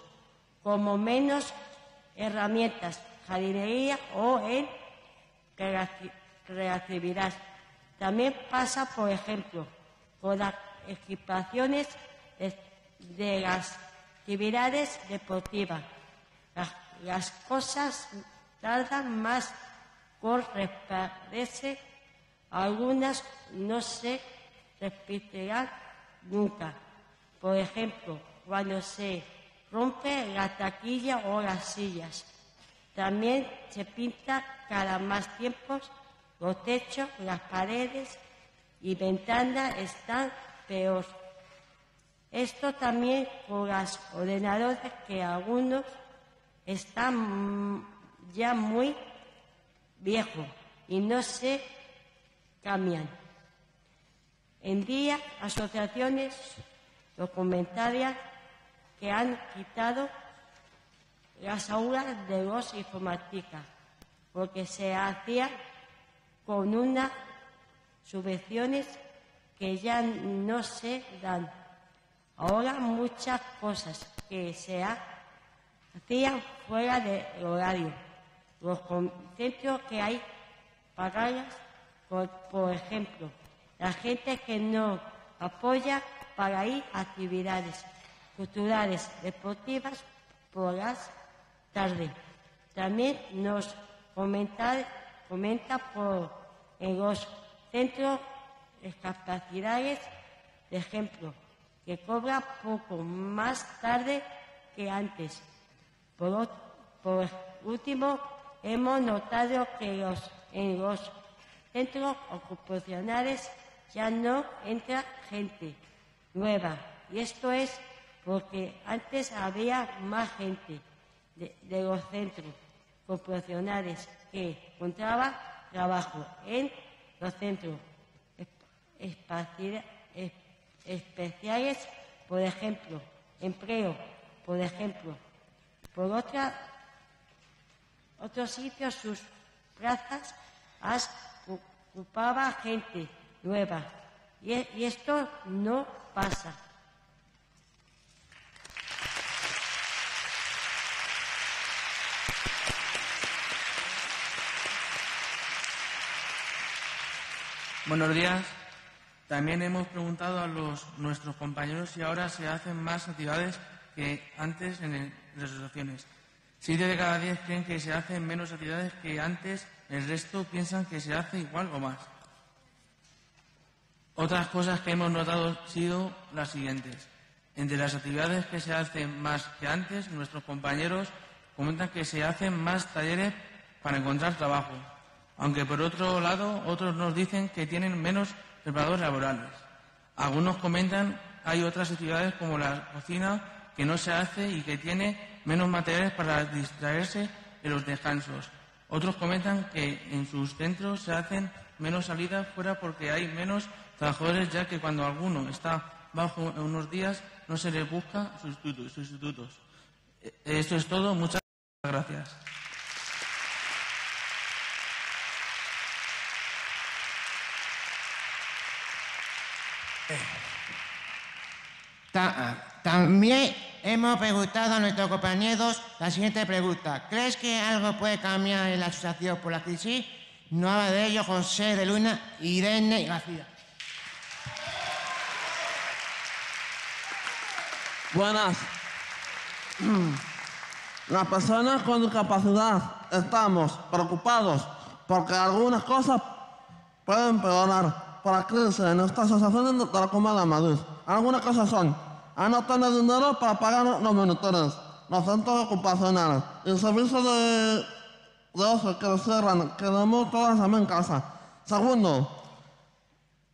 M: como menos herramientas, jardinería o en creatividad. También pasa, por ejemplo, con las equipaciones de las actividades deportivas. Las cosas tardan más por repararse, algunas no se repetirán nunca. Por ejemplo, cuando se rompe la taquilla o las sillas. También se pinta cada más tiempo los techos, las paredes y ventanas están peor. Esto también con los ordenadores, que algunos están ya muy viejos y no se cambian. En día, asociaciones documentarias que han quitado las aulas de los informática porque se hacían con unas subvenciones que ya no se dan. Ahora muchas cosas que se hacían fuera del horario. Los centros que hay pagarlas, por ejemplo, la gente que no apoya para ir a actividades culturales, deportivas por las tardes. También nos comenta en los centros discapacitados, de ejemplo, que cobra poco más tarde que antes. Por último, hemos notado que en los centros ocupacionales ya no entra gente nueva. Y esto es porque antes había más gente de los centros ocupacionales que encontraba trabajo en los centros especiales, por ejemplo, empleo, por ejemplo. Por otros sitios sus plazas ocupaba gente nueva y esto no pasa.
B: Buenos días. También hemos preguntado a nuestros compañeros si ahora se hacen más actividades que antes en las asociaciones. 7 de cada 10 creen que se hacen menos actividades que antes, el resto piensan que se hace igual o más. Otras cosas que hemos notado han sido las siguientes. Entre las actividades que se hacen más que antes, nuestros compañeros comentan que se hacen más talleres para encontrar trabajo, aunque por otro lado otros nos dicen que tienen menos preparadores laborales. Algunos comentan hay otras actividades como la cocina que no se hace y que tiene menos materiales para distraerse en los descansos. Otros comentan que en sus centros se hacen menos salidas fuera porque hay menos trabajadores, ya que cuando alguno está bajo unos días no se les busca sustitutos. Esto es todo. Muchas gracias.
E: También hemos preguntado a nuestros compañeros la siguiente pregunta. ¿Crees que algo puede cambiar en la asociación por la crisis? No habla de ello José de Luna y Irene García.
N: Buenas. Las personas con discapacidad estamos preocupados porque algunas cosas pueden empeorar por la crisis en esta asociación de la Comunidad de Madrid. Algunas cosas son: a no tener dinero para pagar los monitores, los centros ocupacionales, el servicio de ocio que lo cierran, quedamos todas también en casa. Segundo,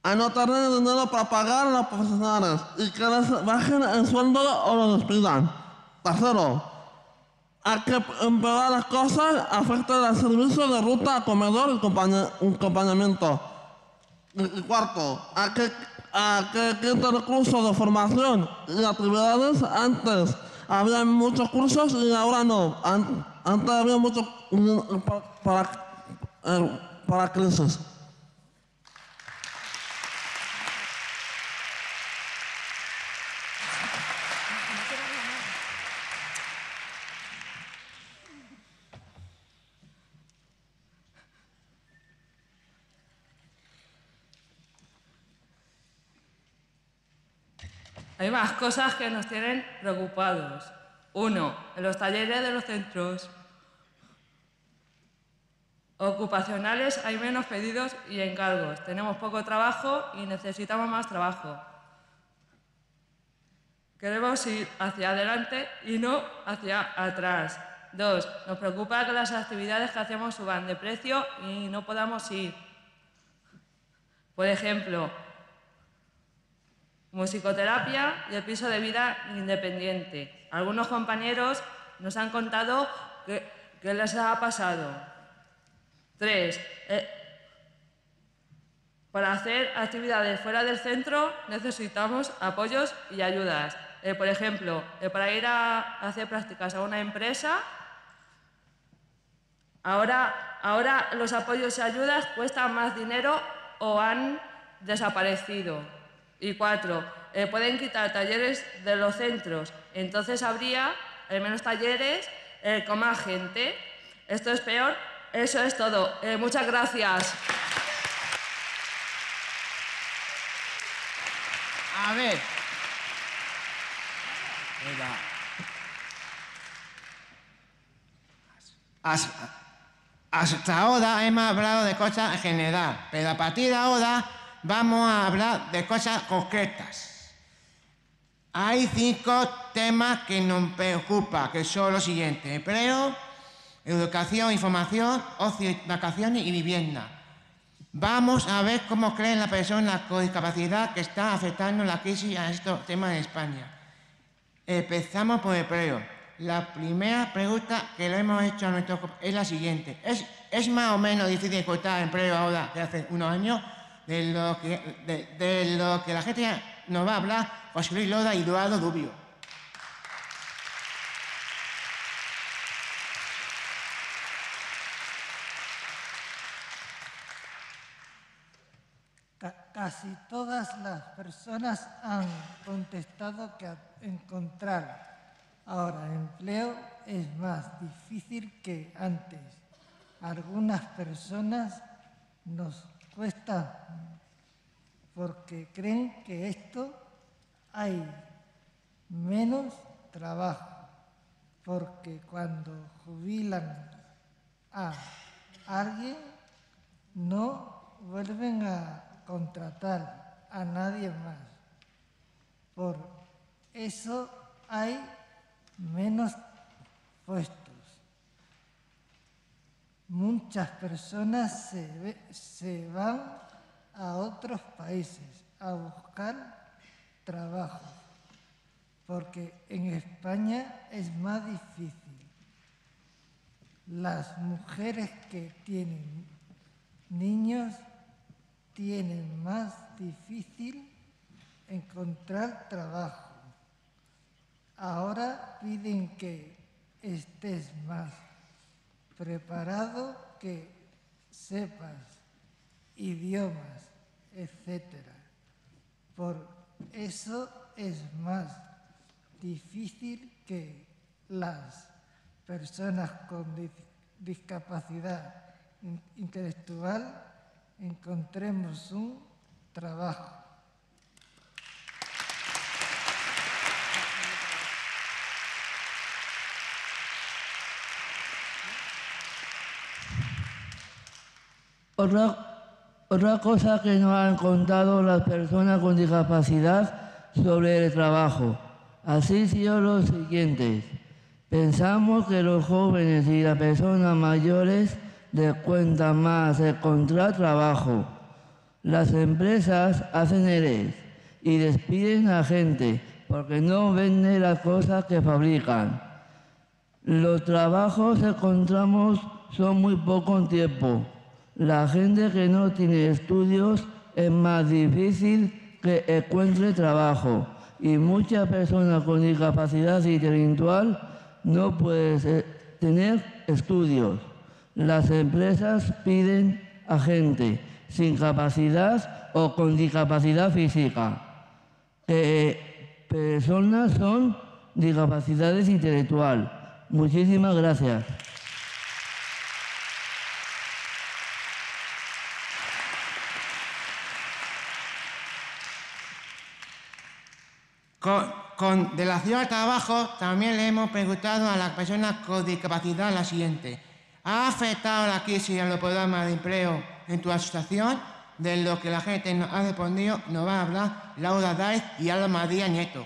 N: a no tener dinero para pagar a los profesionales y que les bajen el sueldo o los despidan. Tercero, a que empeorar las cosas afecten al servicio de ruta, comedor y acompañamiento. Y cuarto, a que quiten recursos de formación y actividades. Antes había muchos cursos y ahora no. Antes había muchos para crisis.
O: Hay más cosas que nos tienen preocupados. 1. En los talleres de los centros ocupacionales hay menos pedidos y encargos. Tenemos poco trabajo y necesitamos más trabajo. Queremos ir hacia adelante y no hacia atrás. 2. Nos preocupa que las actividades que hacemos suban de precio y no podamos ir. Por ejemplo, musicoterapia y el piso de vida independiente. Algunos compañeros nos han contado qué les ha pasado. 3. Para hacer actividades fuera del centro necesitamos apoyos y ayudas. Por ejemplo, para ir a hacer prácticas a una empresa, ahora los apoyos y ayudas cuestan más dinero o han desaparecido. Y 4, pueden quitar talleres de los centros, entonces habría menos talleres con más gente. Esto es peor. Eso es todo. Muchas gracias.
E: A ver. Hasta ahora hemos hablado de cosas en general, pero a partir de ahora vamos a hablar de cosas concretas. Hay 5 temas que nos preocupan, que son los siguientes: empleo, educación, información, ocio, vacaciones y vivienda. Vamos a ver cómo creen las personas con discapacidad que está afectando la crisis a estos temas en España. Empezamos por el empleo. La primera pregunta que le hemos hecho a nuestro es la siguiente: ¿es más o menos difícil encontrar empleo ahora que hace unos años? De lo que la gente nos va a hablar José Luis Loda y Eduardo Rubio.
P: Casi todas las personas han contestado que encontrar ahora empleo es más difícil que antes. Algunas personas nos cuesta porque creen que esto hay menos trabajo, porque cuando jubilan a alguien no vuelven a contratar a nadie más. Por eso hay menos puestos. Muchas personas se van a otros países a buscar trabajo, porque en España es más difícil. Las mujeres que tienen niños tienen más difícil encontrar trabajo. Ahora piden que estés más preparado, que sepas idiomas, etc. Por eso es más difícil que las personas con discapacidad intelectual encontremos un trabajo.
Q: Otra cosa que nos han contado las personas con discapacidad sobre el trabajo. Así son los siguientes. Pensamos que los jóvenes y las personas mayores les cuesta más encontrar trabajo. Las empresas hacen EREs y despiden a gente porque no venden las cosas que fabrican. Los trabajos que encontramos son muy poco tiempo. La gente que no tiene estudios es más difícil que encuentre trabajo y muchas personas con discapacidad intelectual no pueden tener estudios. Las empresas piden a gente sin capacidad o con discapacidad física. Personas son discapacidades intelectuales. Muchísimas gracias.
E: Con relación al trabajo, también le hemos preguntado a las personas con discapacidad la siguiente. ¿Ha afectado la crisis a los programas de empleo en tu asociación? De lo que la gente nos ha respondido, nos va a hablar Laura Daez y Alba María Nieto.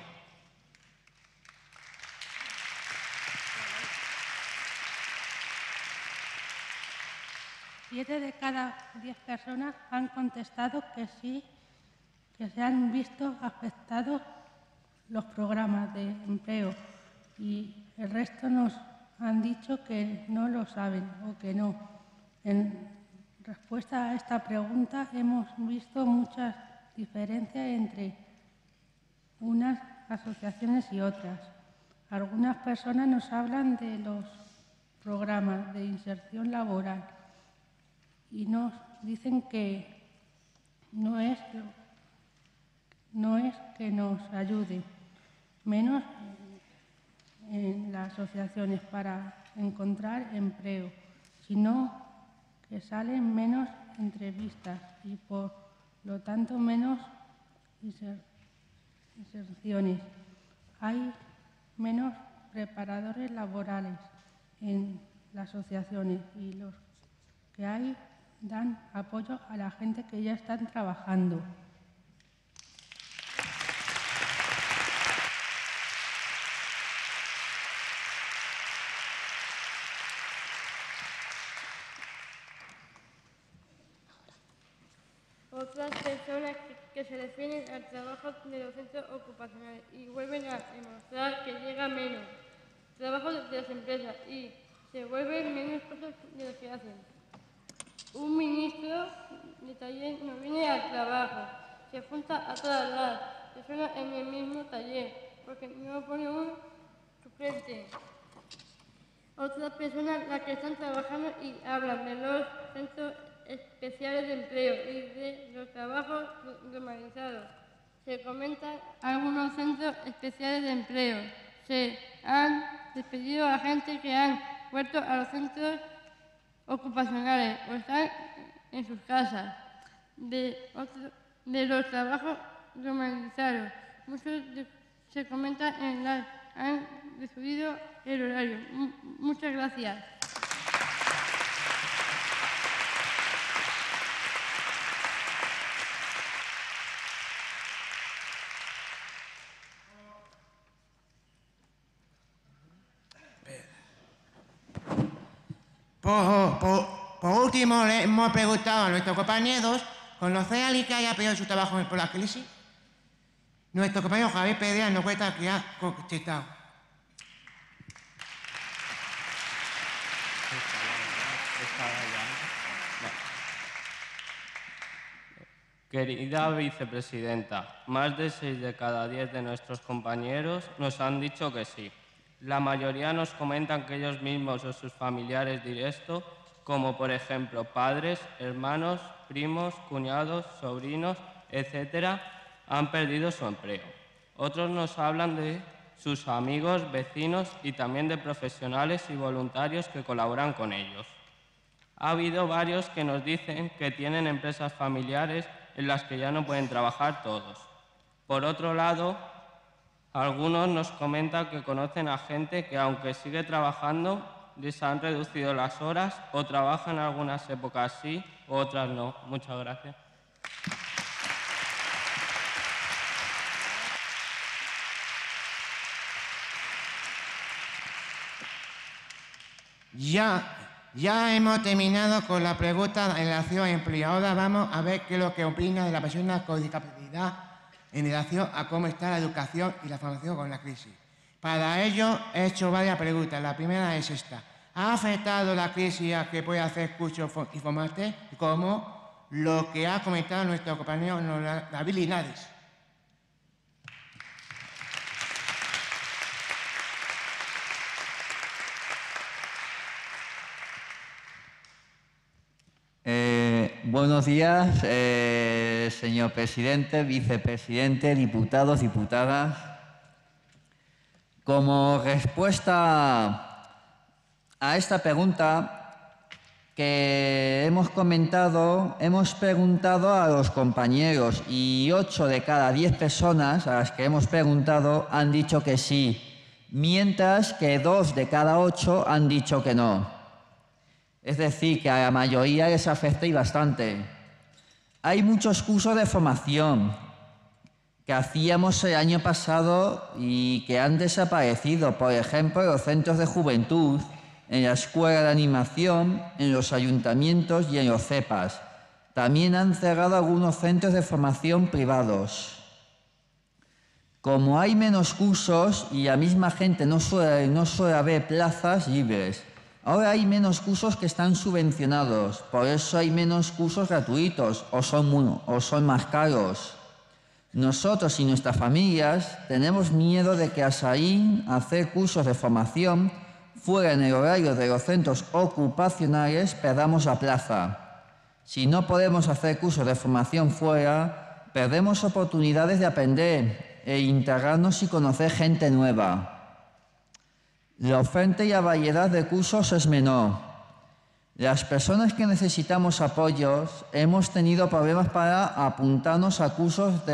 R: Siete de cada 10 personas han contestado que sí, que se han visto afectados los programas de empleo y el resto nos han dicho que no lo saben o que no. En respuesta a esta pregunta hemos visto muchas diferencias entre unas asociaciones y otras. Algunas personas nos hablan de los programas de inserción laboral y nos dicen que no es que nos ayuden, menos en las asociaciones para encontrar empleo, sino que salen menos entrevistas y por lo tanto menos inserciones. Hay menos preparadores laborales en las asociaciones y los que hay dan apoyo a la gente que ya están trabajando.
S: Otras personas que se refieren al trabajo de los centros ocupacionales y vuelven a demostrar que llega menos trabajo de las empresas y se vuelven menos cosas de lo que hacen. Un ministro de taller no viene al trabajo, se junta a todas las personas en el mismo taller porque no pone un suplente. Otras personas las que están trabajando y hablan de los centros especiales de empleo y de los trabajos normalizados. Se comentan algunos centros especiales de empleo. Se han despedido a gente que han vuelto a los centros ocupacionales o están en sus casas. De los trabajos normalizados, muchos se comentan en la han decidido el horario. Muchas gracias.
E: Por último, le hemos preguntado a nuestros compañeros, ¿conoce a alguien que haya perdido su trabajo por la crisis? Nuestro compañero Javier Perea nos cuenta que ha contestado.
T: Querida vicepresidenta, más de 6 de cada 10 de nuestros compañeros nos han dicho que sí. La mayoría nos comentan que ellos mismos o sus familiares directos, como por ejemplo padres, hermanos, primos, cuñados, sobrinos, etc., han perdido su empleo. Otros nos hablan de sus amigos, vecinos y también de profesionales y voluntarios que colaboran con ellos. Ha habido varios que nos dicen que tienen empresas familiares en las que ya no pueden trabajar todos. Por otro lado, algunos nos comentan que conocen a gente que, aunque sigue trabajando, les han reducido las horas o trabajan algunas épocas sí, otras no. Muchas gracias.
E: Ya hemos terminado con la pregunta en relación a empleo. Ahora vamos a ver qué es lo que opina de la persona con discapacidad en relación a cómo está la educación y la formación con la crisis. Para ello he hecho varias preguntas. La primera es esta. ¿Ha afectado la crisis a que pueda hacer cursos y formarte? Como lo que ha comentado nuestro compañero David Linares.
U: Buenos días, señor presidente, vicepresidente, diputados, diputadas. Como respuesta a esta pregunta que hemos preguntado a los compañeros y 8 de cada 10 personas a las que hemos preguntado han dicho que sí, mientras que 2 de cada 8 han dicho que no. Es decir, que a la mayoría les afecta y bastante. Hay muchos cursos de formación que hacíamos el año pasado y que han desaparecido. Por ejemplo, los centros de juventud, en la escuela de animación, en los ayuntamientos y en los CEPAS. También han cerrado algunos centros de formación privados. Como hay menos cursos y la misma gente no suele haber plazas libres, ahora hay menos cursos que están subvencionados, por eso hay menos cursos gratuitos o son más caros. Nosotros y nuestras familias tenemos miedo de que al salir a hacer cursos de formación fuera en el horario de los centros ocupacionales perdamos la plaza. Si no podemos hacer cursos de formación fuera, perdemos oportunidades de aprender e integrarnos y conocer gente nueva. La oferta y la variedad de cursos es menor. Las personas que necesitamos apoyos hemos tenido problemas para apuntarnos a cursos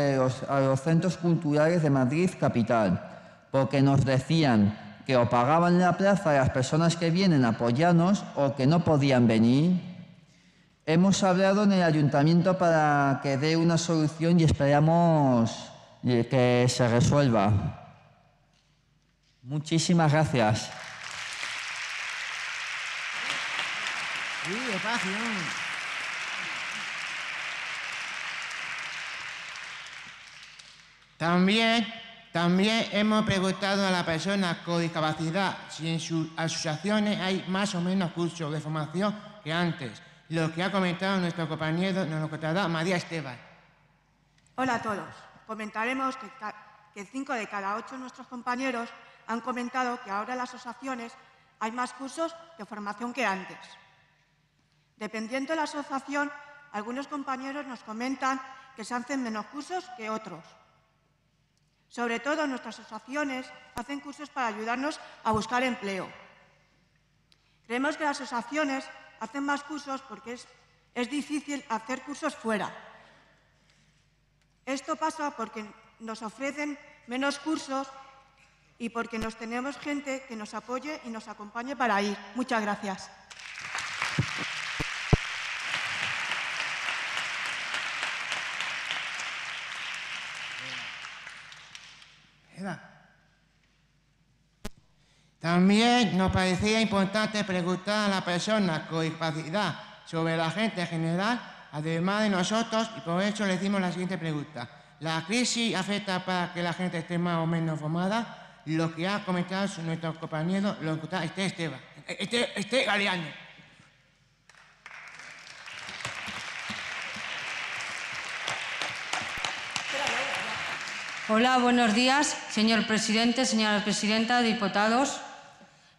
U: a los centros culturales de Madrid capital, porque nos decían que o pagaban la plaza a las personas que vienen a apoyarnos o que no podían venir. Hemos hablado en el ayuntamiento para que dé una solución y esperamos que se resuelva. Muchísimas gracias.
E: Sí, despacio. También hemos preguntado a la persona con discapacidad si en sus asociaciones hay más o menos cursos de formación que antes. Lo que ha comentado nuestro compañero nos lo contará María Esteban.
G: Hola a todos. Comentaremos que 5 de cada 8 de nuestros compañeros han comentado que ahora en las asociaciones hay más cursos de formación que antes. Dependiendo de la asociación, algunos compañeros nos comentan que se hacen menos cursos que otros. Sobre todo, nuestras asociaciones hacen cursos para ayudarnos a buscar empleo. Creemos que las asociaciones hacen más cursos porque es difícil hacer cursos fuera. Esto pasa porque nos ofrecen menos cursos y porque nos tenemos gente que nos apoye y nos acompañe para ir. Muchas gracias.
E: También nos parecía importante preguntar a la persona con discapacidad sobre la gente en general, además de nosotros, y por eso le hicimos la siguiente pregunta. ¿La crisis afecta para que la gente esté más o menos formada? Lo que ha comentado nuestro compañero, lo que está Este Galeano.
V: Hola, buenos días, señor presidente, señora presidenta, diputados.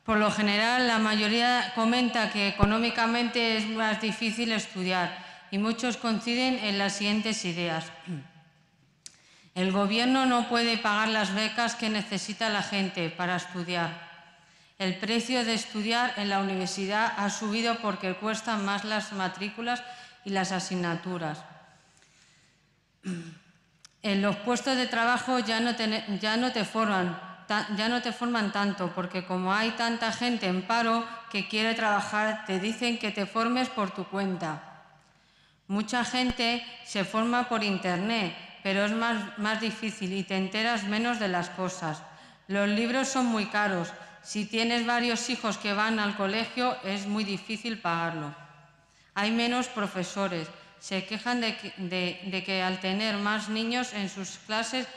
V: Por lo general, la mayoría comenta que económicamente es más difícil estudiar y muchos coinciden en las siguientes ideas. El Gobierno no puede pagar las becas que necesita la gente para estudiar. El precio de estudiar en la universidad ha subido porque cuestan más las matrículas y las asignaturas. En los puestos de trabajo ya no te forman tanto, porque como hay tanta gente en paro que quiere trabajar, te dicen que te formes por tu cuenta. Mucha gente se forma por internet, pero es más difícil y te enteras menos de las cosas. Los libros son muy caros. Si tienes varios hijos que van al colegio, es muy difícil pagarlo. Hay menos profesores. Se quejan de que al tener más niños en sus clases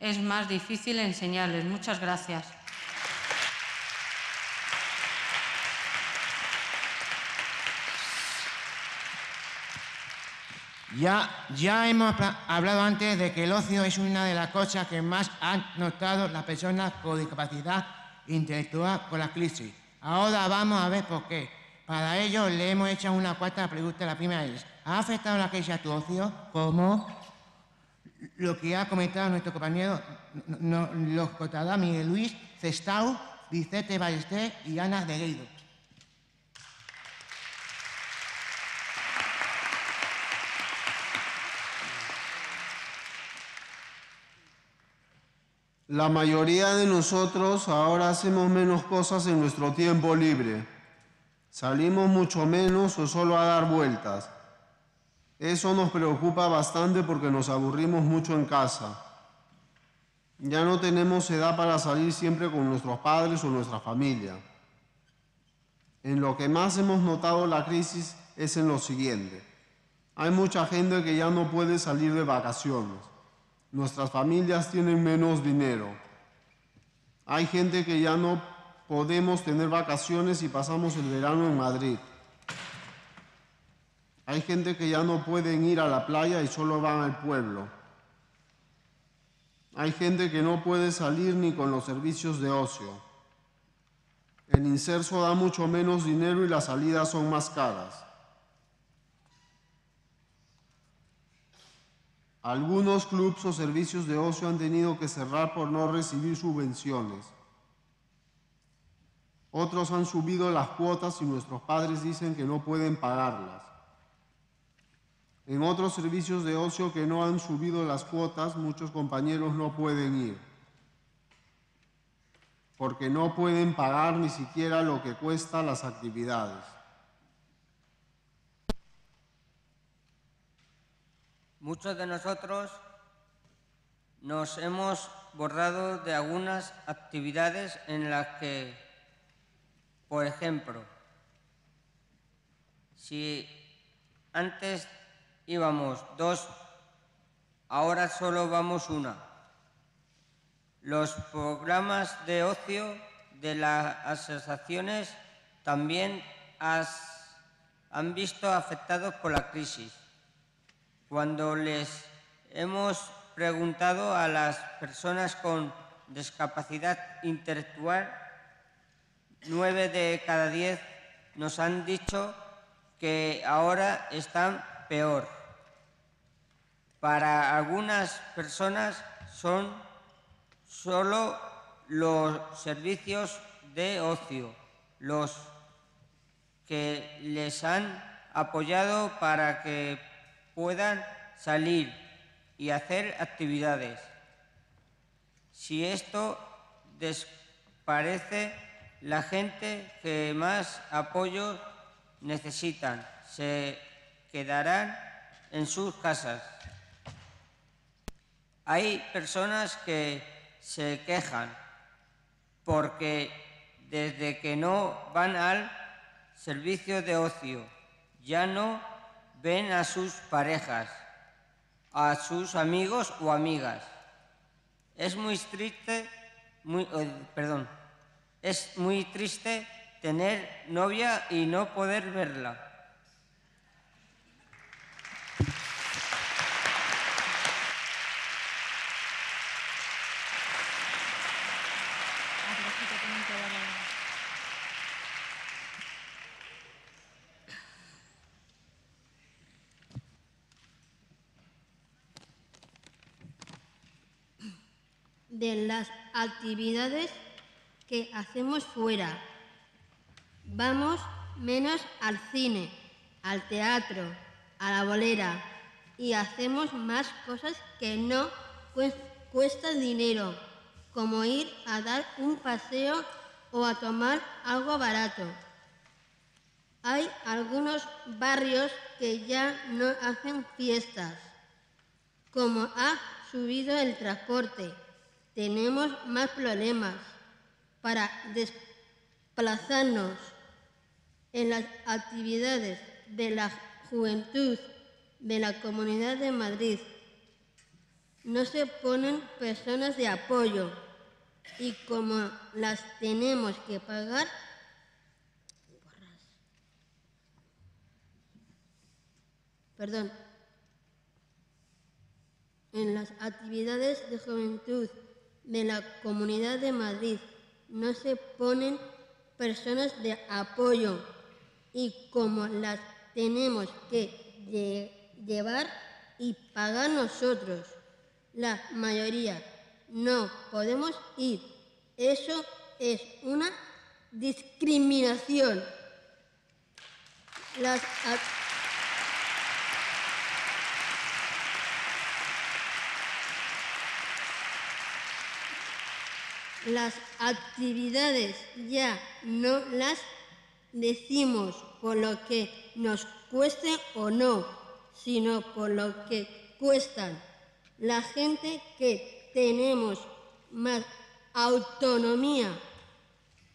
V: es más difícil enseñarles. Muchas gracias.
E: Ya hemos hablado antes de que el ocio es una de las cosas que más han notado las personas con discapacidad intelectual con la crisis. Ahora vamos a ver por qué. Para ello le hemos hecho una cuarta pregunta. La primera es: ¿ha afectado la crisis a tu ocio? Como lo que ha comentado nuestro compañero, los contará Miguel Luis Cestau, Vicente Ballester y Ana de Gueido.
A: La mayoría de nosotros ahora hacemos menos cosas en nuestro tiempo libre. Salimos mucho menos o solo a dar vueltas. Eso nos preocupa bastante porque nos aburrimos mucho en casa. Ya no tenemos edad para salir siempre con nuestros padres o nuestra familia. En lo que más hemos notado la crisis es en lo siguiente. Hay mucha gente que ya no puede salir de vacaciones. Nuestras familias tienen menos dinero. Hay gente que ya no podemos tener vacaciones y pasamos el verano en Madrid. Hay gente que ya no pueden ir a la playa y solo van al pueblo. Hay gente que no puede salir ni con los servicios de ocio. El inserso da mucho menos dinero y las salidas son más caras. Algunos clubes o servicios de ocio han tenido que cerrar por no recibir subvenciones. Otros han subido las cuotas y nuestros padres dicen que no pueden pagarlas. En otros servicios de ocio que no han subido las cuotas, muchos compañeros no pueden ir, porque no pueden pagar ni siquiera lo que cuestan las actividades.
C: Muchos de nosotros nos hemos borrado de algunas actividades en las que, por ejemplo, si antes íbamos 2, ahora solo vamos 1. Los programas de ocio de las asociaciones también han visto afectados por la crisis. Cuando les hemos preguntado a las personas con discapacidad intelectual, 9 de cada 10 nos han dicho que ahora están peor. Para algunas personas son solo los servicios de ocio los que les han apoyado para que puedan salir y hacer actividades. Si esto desparece, la gente que más apoyo necesitan se quedarán en sus casas. Hay personas que se quejan porque desde que no van al servicio de ocio ya no ven a sus parejas, a sus amigos o amigas. Es muy triste tener novia y no poder verla.
W: De las actividades que hacemos fuera. Vamos menos al cine, al teatro, a la bolera y hacemos más cosas que no cuestan dinero, como ir a dar un paseo o a tomar algo barato. Hay algunos barrios que ya no hacen fiestas, como ha subido el transporte. Tenemos más problemas para plazarnos en las actividades de la juventud de la Comunidad de Madrid. No se ponen personas de apoyo y como las tenemos que pagar, en las actividades de juventud de la Comunidad de Madrid no se ponen personas de apoyo y como las tenemos que llevar y pagar nosotros, la mayoría, no podemos ir. Eso es una discriminación. Las actividades ya no las decimos por lo que nos cueste o no, sino por lo que cuestan. La gente que tenemos más autonomía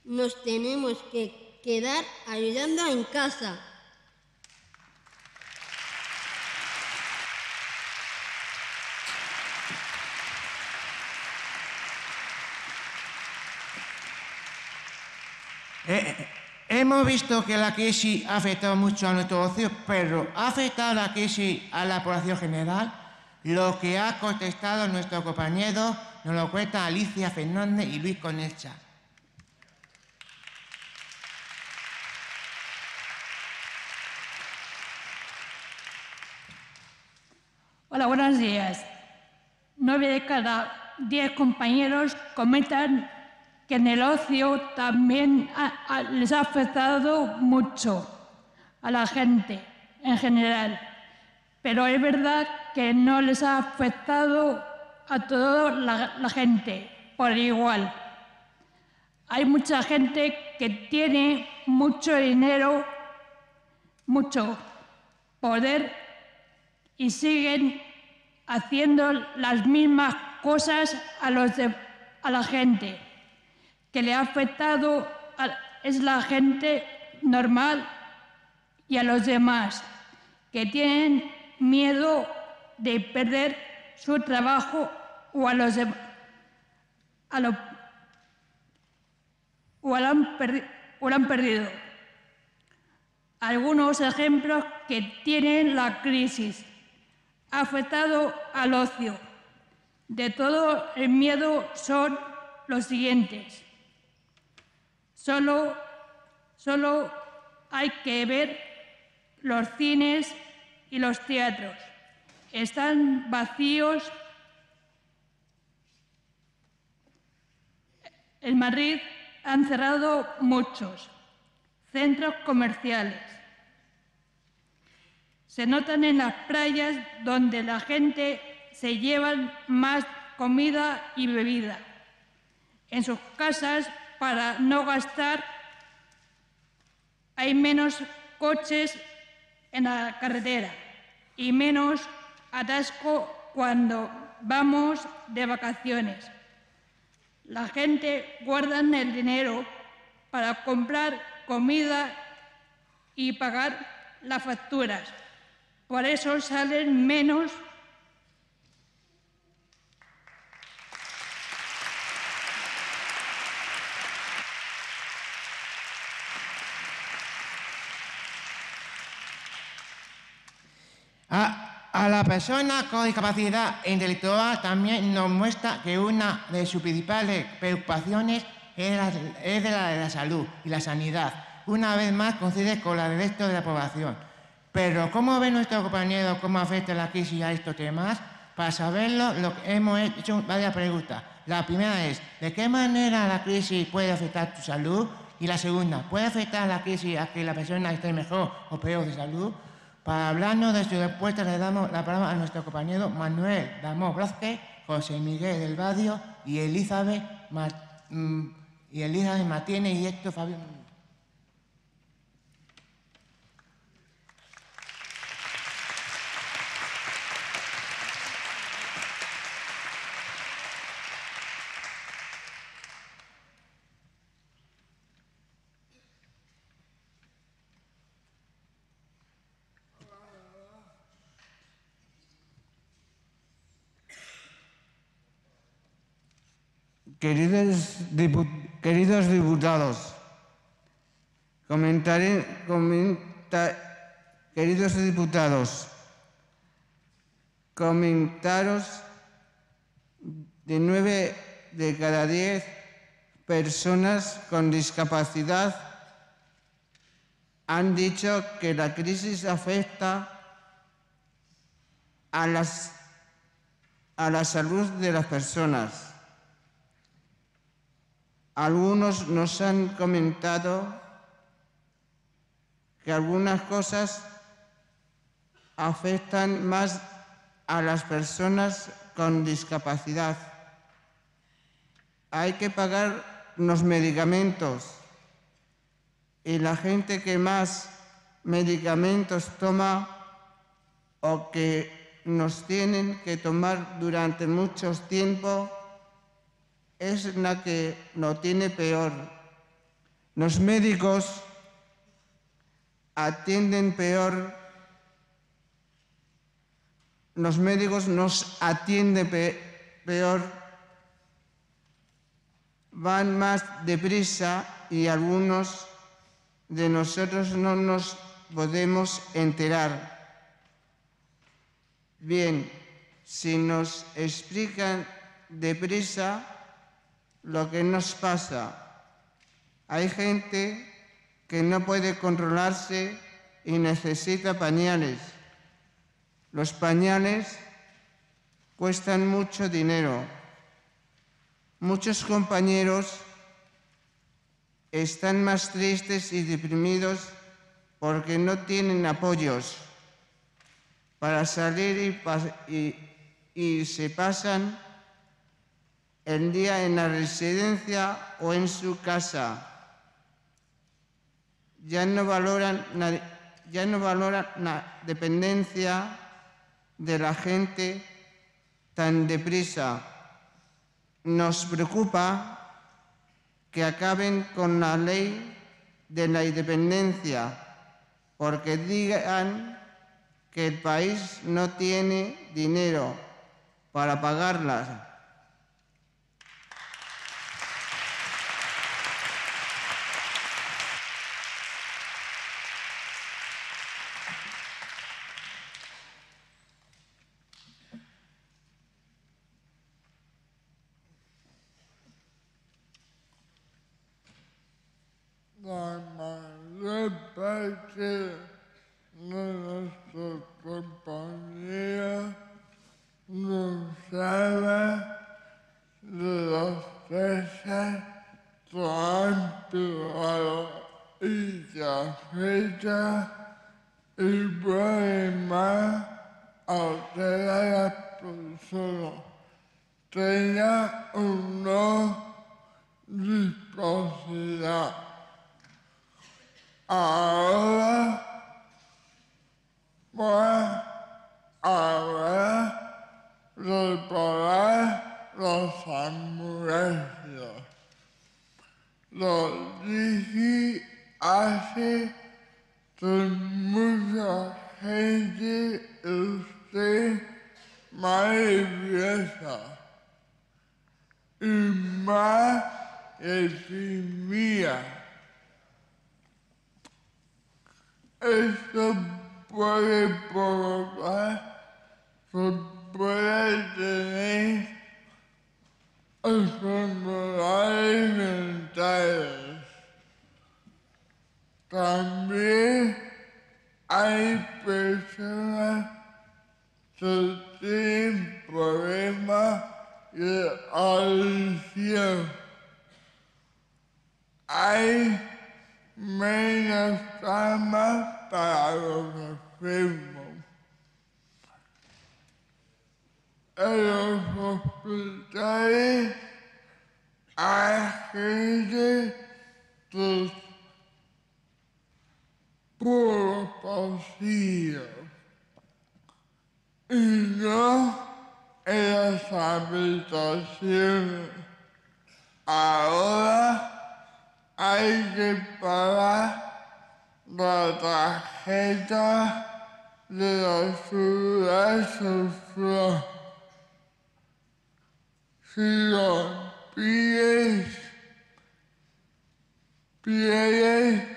W: nos tenemos que quedar ayudando en casa.
E: Hemos visto que la crisis ha afectado mucho a nuestro ocio, pero ¿ha afectado la crisis a la población general? Lo que ha contestado nuestro compañero nos lo cuenta Alicia Fernández y Luis Concha.
R: Hola, buenos días. 9 de cada 10 compañeros comentan que en el ocio también les ha afectado mucho a la gente en general. Pero es verdad que no les ha afectado a toda la gente por igual. Hay mucha gente que tiene mucho dinero, mucho poder y siguen haciendo las mismas cosas a la gente. Que le ha afectado es la gente normal y a los demás, que tienen miedo de perder su trabajo o lo han perdido. Algunos ejemplos que tienen la crisis ha afectado al ocio. De todo el miedo son los siguientes. Solo hay que ver los cines y los teatros. Están vacíos. En Madrid han cerrado muchos centros comerciales. Se notan en las playas donde la gente se lleva más comida y bebida. En sus casas, para no gastar, hay menos coches en la carretera y menos atasco cuando vamos de vacaciones. La gente guarda el dinero para comprar comida y pagar las facturas. Por eso salen menos.
E: A la persona con discapacidad intelectual también nos muestra que una de sus principales preocupaciones es de la salud y la sanidad. Una vez más coincide con la del resto de la población. Pero ¿cómo ve nuestro compañero cómo afecta la crisis a estos temas? Para saberlo, hemos hecho varias preguntas. La primera es, ¿de qué manera la crisis puede afectar tu salud? Y la segunda, ¿puede afectar la crisis a que la persona esté mejor o peor de salud? Para hablarnos de su respuesta le damos la palabra a nuestro compañero Manuel Damos Blázquez, José Miguel del Barrio y Elizabeth Martínez y Héctor Fabio.
D: Queridos diputados, queridos diputados, comentaros de 9 de cada 10 personas con discapacidad han dicho que la crisis afecta a la salud de las personas. Algunos nos han comentado que algunas cosas afectan más a las personas con discapacidad. Hay que pagar los medicamentos y la gente que más medicamentos toma o que nos tienen que tomar durante mucho tiempo es la que lo tiene peor. Los médicos atienden peor, los médicos nos atienden peor, van más deprisa y algunos de nosotros no nos podemos enterar. Bien, si nos explican deprisa lo que nos pasa. Hay gente que no puede controlarse y necesita pañales. Los pañales cuestan mucho dinero. Muchos compañeros están más tristes y deprimidos porque no tienen apoyos para salir y se pasan el día en la residencia o en su casa. Ya no valoran la dependencia de la gente tan deprisa. Nos preocupa que acaben con la ley de la independencia, porque digan que el país no tiene dinero para pagarlas.
I: La mayor parte de nuestros compañeros no saben de las fechas que han privado y que afectan el problema altera a las personas. Tengan una discapacidad. Ahora reparar las ambulancias. Lo dije hace que mucha gente esté maravillosa y más deprimida. Esto puede provocar que pueda tener enfermedades mentales. También hay personas que tienen problemas de adicción. Hay menos camas para los enfermos. En los hospitales hay gente que por pasillos y no en las habitaciones. Ahora hay que pagar la tarjeta de la Seguridad Social. Si lo pide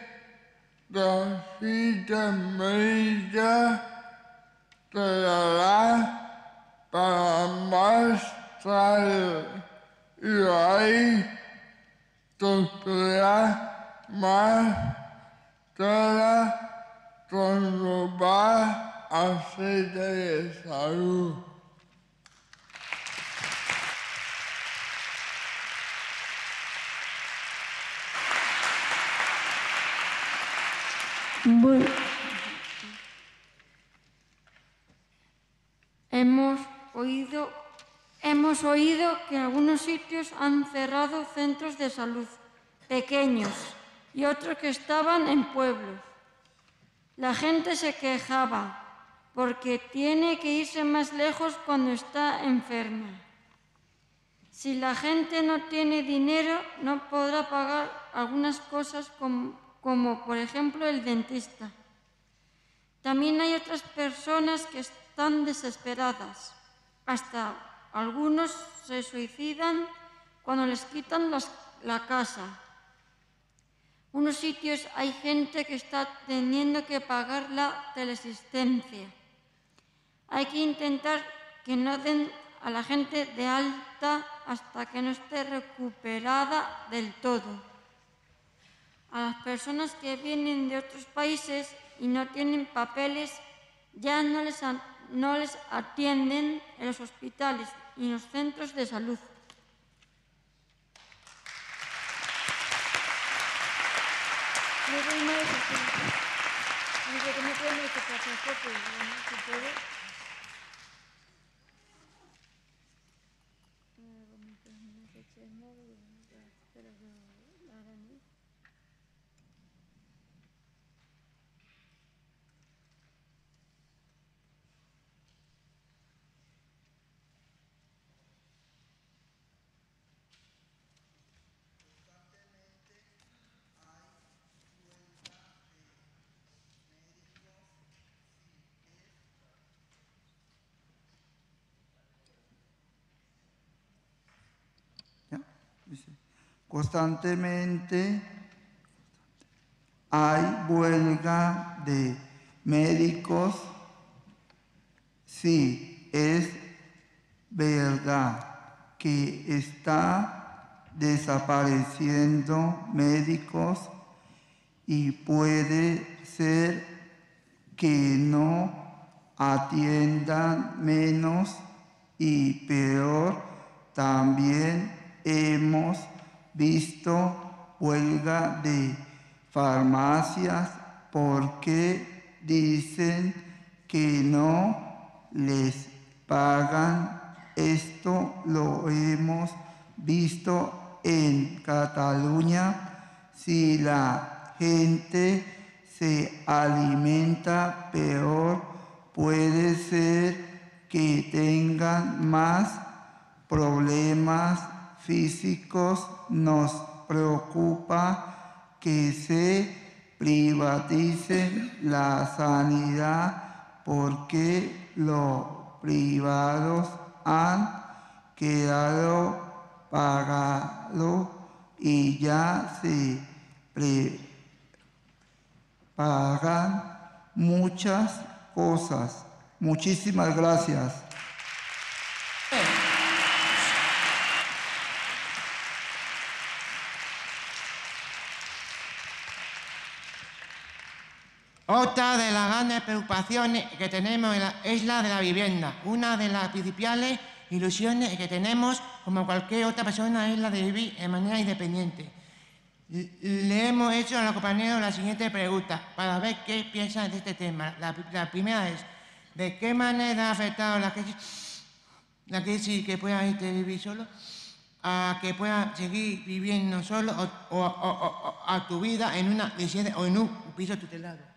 I: la cita médica, te dará para más tarde y ahí te esperará más tarde cuando va a cita de salud.
F: Bueno, hemos oído que algunos sitios han cerrado centros de salud pequeños y otros que estaban en pueblos. La gente se quejaba porque tiene que irse más lejos cuando está enferma. Si la gente no tiene dinero, no podrá pagar algunas cosas como por ejemplo el dentista. También hay otras personas que están desesperadas. Hasta algunos se suicidan cuando les quitan la casa. Unos sitios hay gente que está teniendo que pagar la teleasistencia. Hay que intentar que no den a la gente de alta hasta que no esté recuperada del todo. A las personas que vienen de otros países y no tienen papeles ya no les atienden en los hospitales y en los centros de salud.
D: Constantemente hay huelga de médicos. Sí, es verdad que está desapareciendo médicos y puede ser que no atiendan menos y peor. También hemos visto huelga de farmacias porque dicen que no les pagan. Esto lo hemos visto en Cataluña. Si la gente se alimenta peor, puede ser que tengan más problemas físicos. Nos preocupa que se privatice la sanidad porque los privados han quedado pagados y ya se pagan muchas cosas. Muchísimas gracias.
E: Otra de las grandes preocupaciones que tenemos es la de la vivienda. Una de las principales ilusiones que tenemos, como cualquier otra persona, es la de vivir de manera independiente. Le hemos hecho a los compañeros la siguiente pregunta para ver qué piensan de este tema. La primera es, ¿de qué manera ha afectado la crisis que puedan irte a vivir solo? A que puedan seguir viviendo solo o a tu vida en una residencia o en un piso tutelado.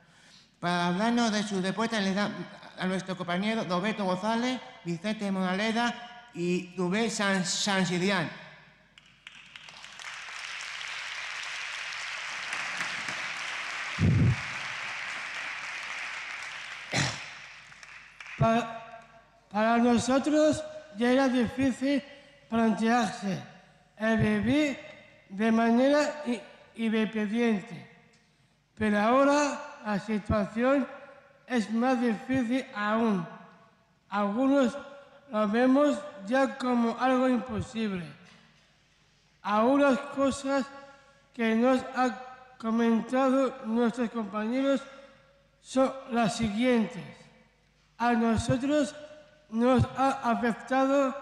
E: Para hablarnos de su respuesta le da a nuestro compañero Roberto González, Vicente Moraleda y Rubén Sansirián.
H: Para nosotros ya era difícil plantearse
P: vivir de manera independiente. Pero ahora la situación es más difícil aún. Algunos lo vemos ya como algo imposible. Algunas cosas que nos han comentado nuestros compañeros son las siguientes. A nosotros nos ha afectado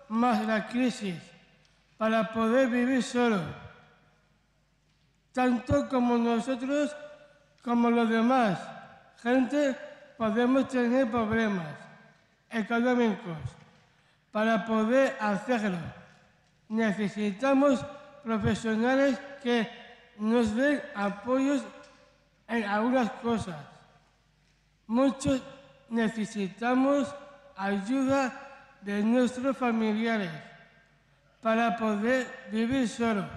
P: más la crisis para poder vivir solos. Tanto como nosotros como los demás, gente, podemos tener problemas económicos. Para poder hacerlo, necesitamos profesionales que nos den apoyos en algunas cosas. Muchos necesitamos ayuda de nuestros familiares para poder vivir solos.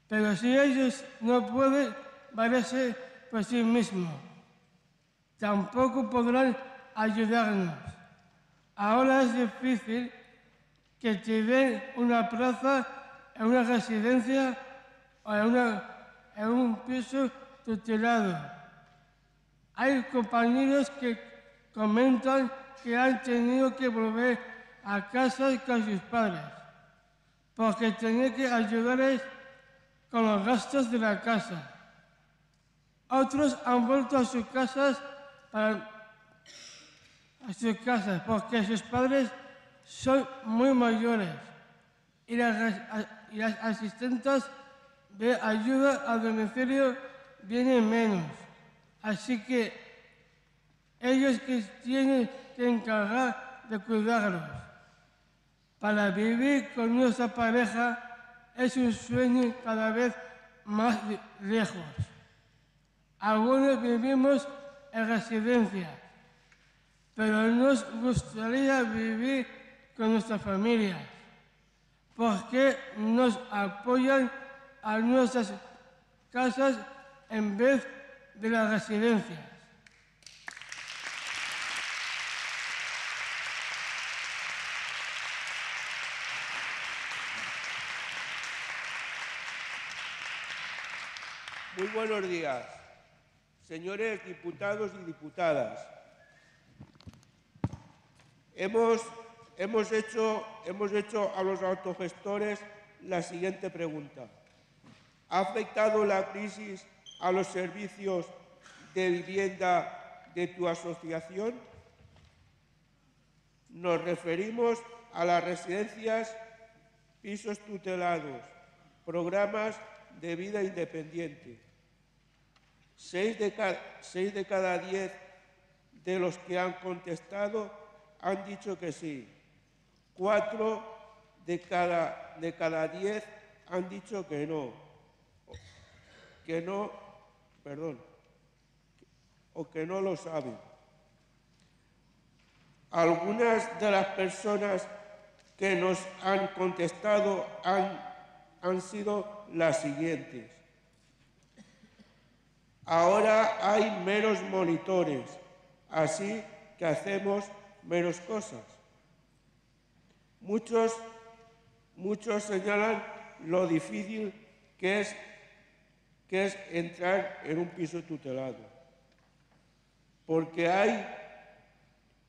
P: Pero si ellos no pueden valerse por sí mismos, tampoco podrán ayudarnos. Ahora es difícil que te den una plaza en una residencia o en un piso tutelado. Hay compañeros que comentan que han tenido que volver a casa con sus padres porque tenían que ayudarles con los gastos de la casa. Otros han vuelto a sus casas porque sus padres son muy mayores y las asistentes de ayuda a domicilio vienen menos. Así que ellos que tienen que encargar de cuidarlos. Para vivir con nuestra pareja es un sueño cada vez más lejos. Algunos vivimos en residencias, pero nos gustaría vivir con nuestras familias, porque nos apoyan a nuestras casas en vez de las residencias.
H: Muy buenos días, señores diputados y diputadas. Hemos hecho a los autogestores la siguiente pregunta. ¿Ha afectado la crisis a los servicios de vivienda de tu asociación? Nos referimos a las residencias, pisos tutelados, programas de vida independiente. 6 de cada 10 de los que han contestado han dicho que sí. 4 de cada 10 han dicho que no. O que no lo saben. Algunas de las personas que nos han contestado han sido las siguientes. Ahora hay menos monitores, así que hacemos menos cosas. Muchos señalan lo difícil que es entrar en un piso tutelado, porque hay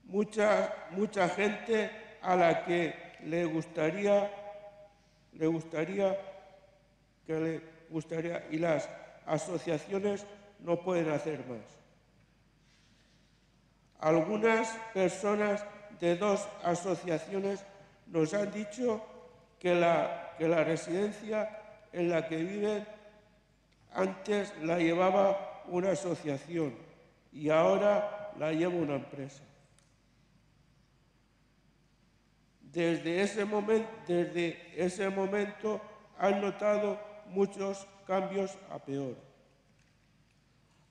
H: mucha gente a la que le gustaría y las asociaciones no pueden hacer más. Algunas personas de 2 asociaciones nos han dicho que la residencia en la que viven antes la llevaba una asociación y ahora la lleva una empresa. Desde ese momento han notado muchos cambios a peor.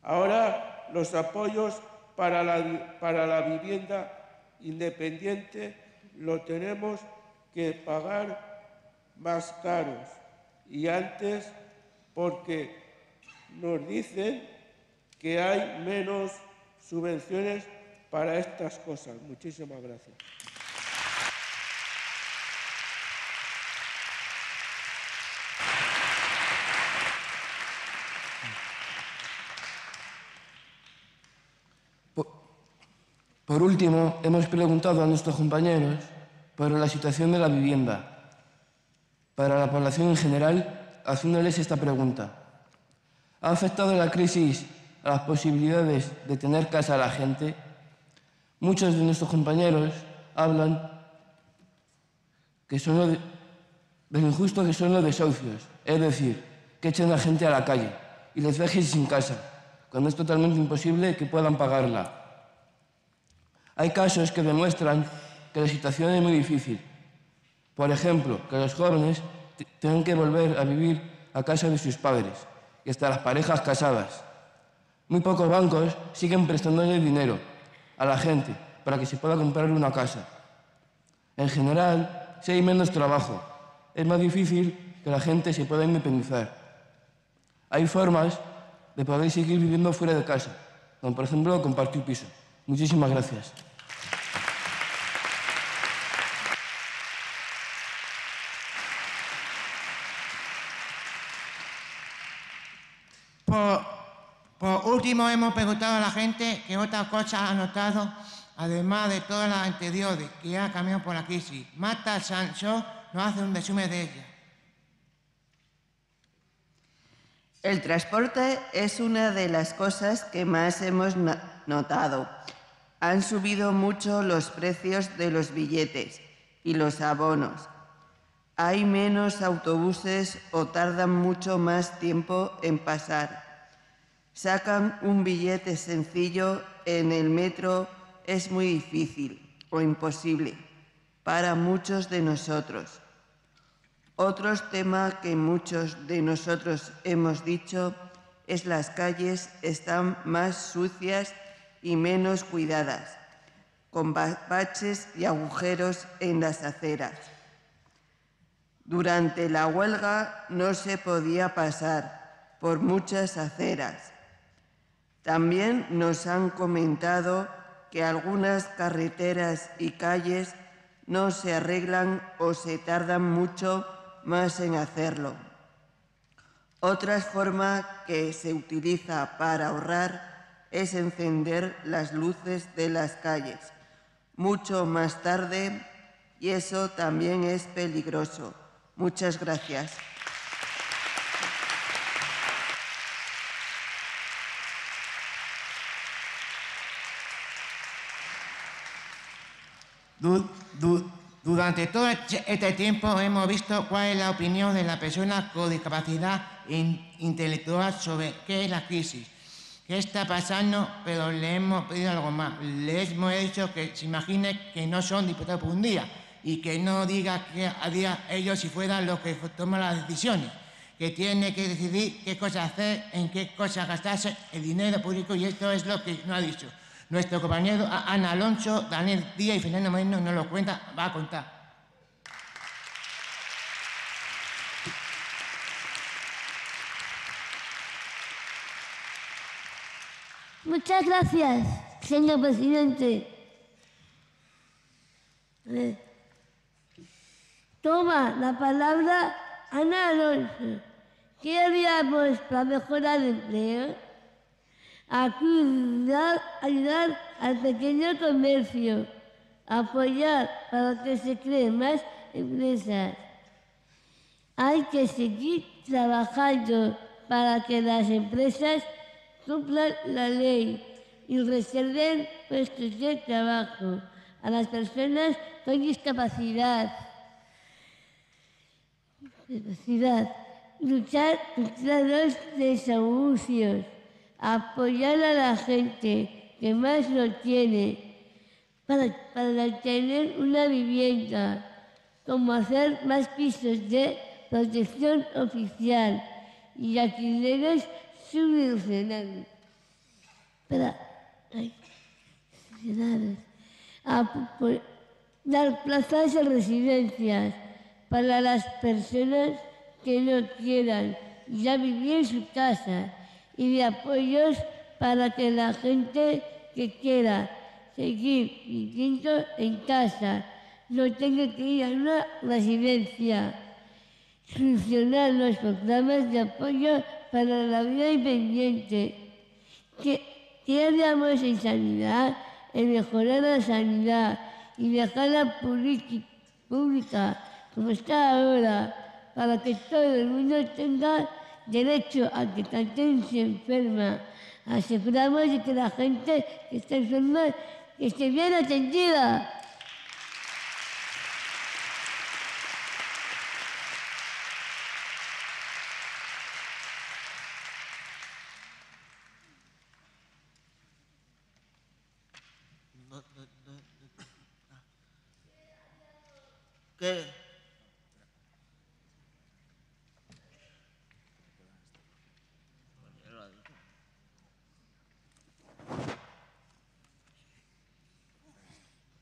H: Ahora los apoyos para la vivienda independiente lo tenemos que pagar más caros y antes porque nos dicen que hay menos subvenciones para estas cosas. Muchísimas gracias.
J: Por último, hemos preguntado a nuestros compañeros por la situación de la vivienda. Para la población en general, haciéndoles esta pregunta. ¿Ha afectado la crisis a las posibilidades de tener casa a la gente? Muchos de nuestros compañeros hablan de lo injusto que son los desahucios, es decir, que echen a la gente a la calle y les dejen sin casa, cuando es totalmente imposible que puedan pagarla. Hay casos que demuestran que la situación es muy difícil. Por ejemplo, que los jóvenes tengan que volver a vivir a casa de sus padres y hasta las parejas casadas. Muy pocos bancos siguen prestándole dinero a la gente para que se pueda comprar una casa. En general, si hay menos trabajo, es más difícil que la gente se pueda independizar. Hay formas de poder seguir viviendo fuera de casa, como por ejemplo compartir piso. Muchísimas gracias.
E: Por último, hemos preguntado a la gente qué otra cosa ha notado, además de todas las anteriores que ha cambiado por la crisis. Marta Sancho nos hace un resumen de ella.
K: El transporte es una de las cosas que más hemos notado. Han subido mucho los precios de los billetes y los abonos. Hay menos autobuses o tardan mucho más tiempo en pasar. Sacan un billete sencillo en el metro, es muy difícil o imposible para muchos de nosotros. Otro tema que muchos de nosotros hemos dicho es las calles están más sucias y menos cuidadas, con baches y agujeros en las aceras. Durante la huelga no se podía pasar por muchas aceras. También nos han comentado que algunas carreteras y calles no se arreglan o se tardan mucho más en hacerlo. Otra forma que se utiliza para ahorrar es encender las luces de las calles mucho más tarde y eso también es peligroso. Muchas gracias.
E: Durante todo este tiempo hemos visto cuál es la opinión de las personas con discapacidad intelectual sobre qué es la crisis, qué está pasando, pero le hemos pedido algo más. Les hemos dicho que se imagine que no son diputados por un día y que no diga que haría ellos si fueran los que toman las decisiones, que tiene que decidir qué cosas hacer, en qué cosas gastarse el dinero público, y esto es lo que nos ha dicho. Nuestro compañero Ana Alonso, Daniel Díaz y Fernando Moreno nos lo va a contar.
L: Muchas gracias, señor presidente. Toma la palabra Ana Alonso. ¿Qué haríamos para mejorar el empleo? Ayudar al pequeño comercio, apoyar para que se creen más empresas. Hay que seguir trabajando para que las empresas cumplan la ley y reserven puestos de trabajo a las personas con discapacidad. Luchar contra los desahucios, apoyar a la gente que más lo tiene para tener una vivienda, como hacer más pisos de protección oficial y alquileres subvencionados. Dar plazas de residencias para las personas que no quieran ya vivir en su casa y de apoyos para que la gente que quiera seguir viviendo en casa no tenga que ir a una residencia. Solucionar los programas de apoyo para la vida independiente. ¿Qué haríamos en sanidad, en mejorar la sanidad y dejarla pública como está ahora, para que todo el mundo tenga derecho a que también se enferma. Aseguramos de que la gente que está enferma esté bien atendida.
B: ¿Qué?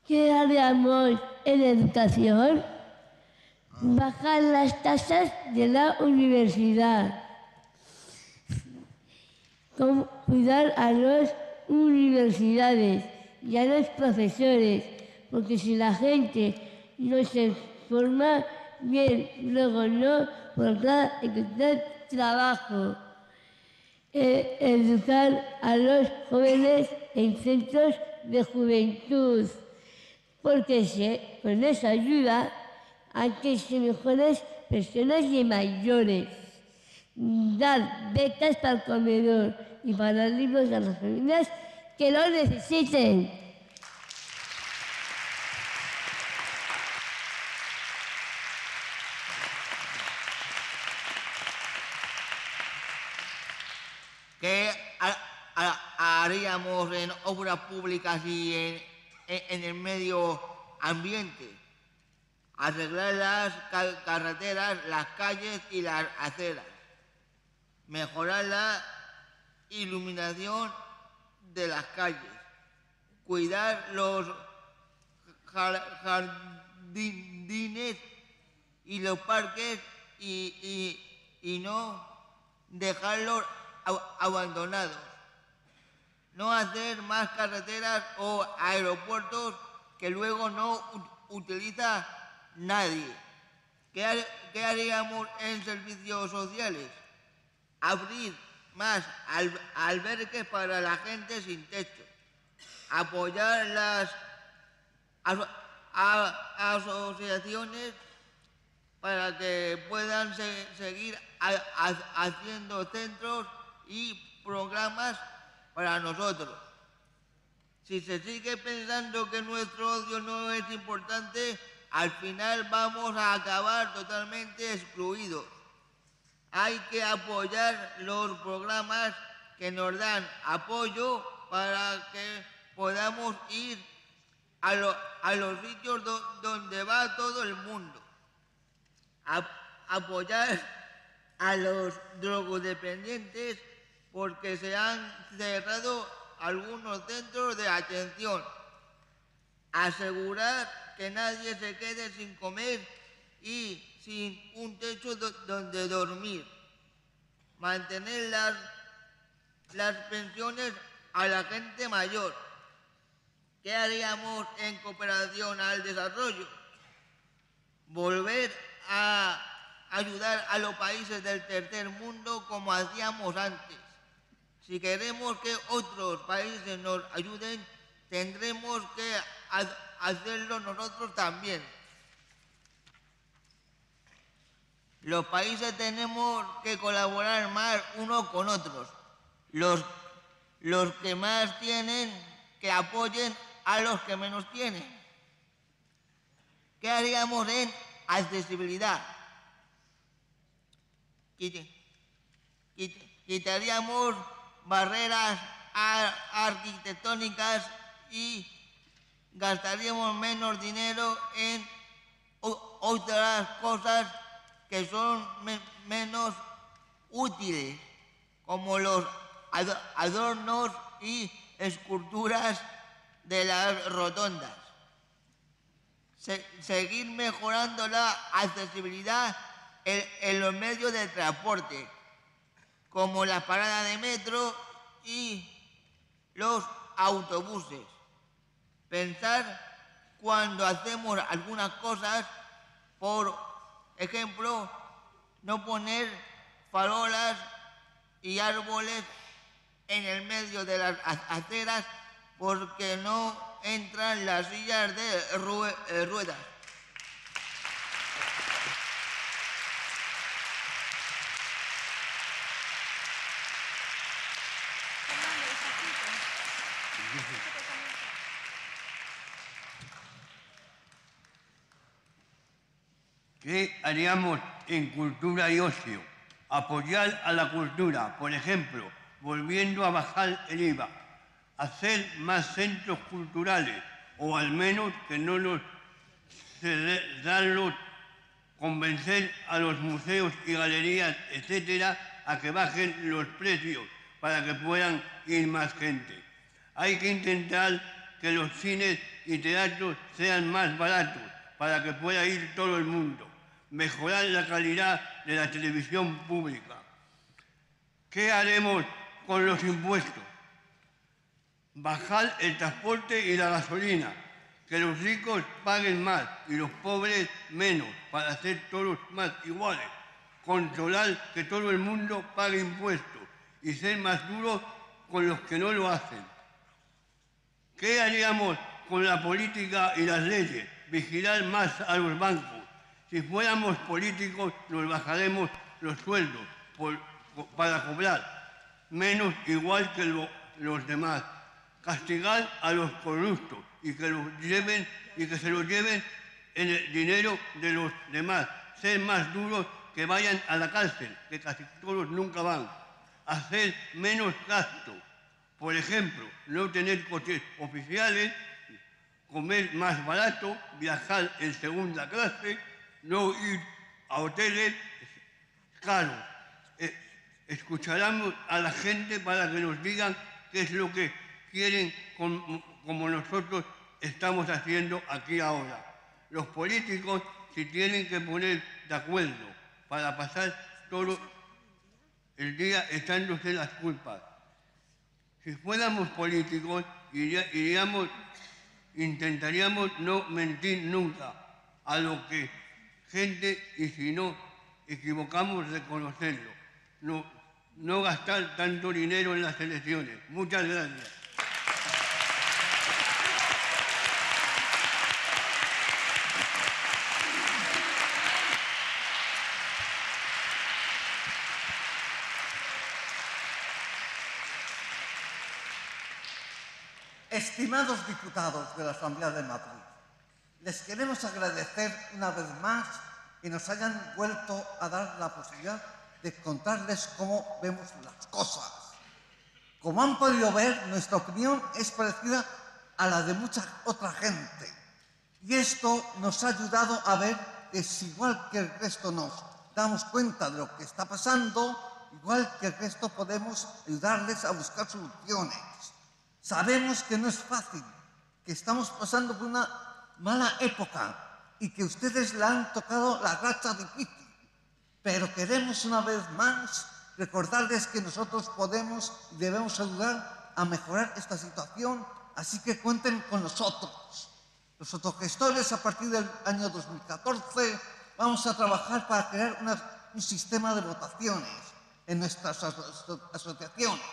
L: ¿Qué haríamos en educación? Bajar las tasas de la universidad. Cuidar a las universidades y a los profesores, porque si la gente no se forma bien, luego no podrá encontrar trabajo. Educar a los jóvenes en centros de juventud, porque con esa ayuda hay que ser mejores personas y mayores. Dar becas para el comedor y para libros a las familias que lo necesiten.
B: ¿Qué haríamos en obras públicas y en el medio ambiente? Arreglar las carreteras, las calles y las aceras. Mejorar la iluminación de las calles. Cuidar los jardines y los parques y no dejarlos abandonados. No hacer más carreteras o aeropuertos que luego no utiliza nadie. ¿Qué haríamos en servicios sociales? Abrir más albergues para la gente sin techo. Apoyar las asociaciones para que puedan seguir haciendo centros y programas para nosotros. Si se sigue pensando que nuestro ocio no es importante, al final vamos a acabar totalmente excluidos. Hay que apoyar los programas que nos dan apoyo para que podamos ir a los sitios donde va todo el mundo. Apoyar a los drogodependientes porque se han cerrado algunos centros de atención. Asegurar que nadie se quede sin comer y sin un techo donde dormir. Mantener las pensiones a la gente mayor. ¿Qué haríamos en cooperación al desarrollo? Volver a ayudar a los países del tercer mundo como hacíamos antes. Si queremos que otros países nos ayuden, tendremos que hacerlo nosotros también. Los países tenemos que colaborar más unos con otros. Los que más tienen, que apoyen a los que menos tienen. ¿Qué haríamos en accesibilidad? Quitaríamos barreras arquitectónicas y gastaríamos menos dinero en otras cosas que son menos útiles, como los adornos y esculturas de las rotondas. Seguir mejorando la accesibilidad en los medios de transporte, como las paradas de metro y los autobuses. Pensar cuando hacemos algunas cosas, por ejemplo, no poner farolas y árboles en el medio de las aceras porque no entran las sillas de ruedas.
M: ¿Qué haríamos en cultura y ocio? Apoyar a la cultura, por ejemplo, volviendo a bajar el IVA, hacer más centros culturales, o al menos que no nos cerrarlos, convencer a los museos y galerías, etcétera, a que bajen los precios para que puedan ir más gente. Hay que intentar que los cines y teatros sean más baratos para que pueda ir todo el mundo. Mejorar la calidad de la televisión pública. ¿Qué haremos con los impuestos? Bajar el transporte y la gasolina, que los ricos paguen más y los pobres menos, para hacer todos más iguales. Controlar que todo el mundo pague impuestos y ser más duros con los que no lo hacen. ¿Qué haríamos con la política y las leyes? Vigilar más a los bancos. Si fuéramos políticos, nos bajaremos los sueldos para cobrar menos igual que los demás. Castigar a los corruptos y que se los lleven en el dinero de los demás. Ser más duros, que vayan a la cárcel, que casi todos nunca van. Hacer menos gasto. Por ejemplo, no tener coches oficiales, comer más barato, viajar en segunda clase, no ir a hoteles caros. Escucharemos a la gente para que nos digan qué es lo que quieren, como nosotros estamos haciendo aquí ahora. Los políticos se tienen que poner de acuerdo para pasar todo el día echándose las culpas. Si fuéramos políticos, intentaríamos no mentir nunca a lo que gente, y si no equivocamos, reconocerlo. No gastar tanto dinero en las elecciones. Muchas gracias.
N: Estimados diputados de la Asamblea de Madrid, les queremos agradecer una vez más que nos hayan vuelto a dar la posibilidad de contarles cómo vemos las cosas. Como han podido ver, nuestra opinión es parecida a la de mucha otra gente. Y esto nos ha ayudado a ver que si igual que el resto nos damos cuenta de lo que está pasando, igual que el resto podemos ayudarles a buscar soluciones. Sabemos que no es fácil, que estamos pasando por una mala época y que ustedes le han tocado la racha difícil. Pero queremos una vez más recordarles que nosotros podemos y debemos ayudar a mejorar esta situación, así que cuenten con nosotros. Los autogestores, a partir del año 2014, vamos a trabajar para crear un sistema de votaciones en nuestras asociaciones,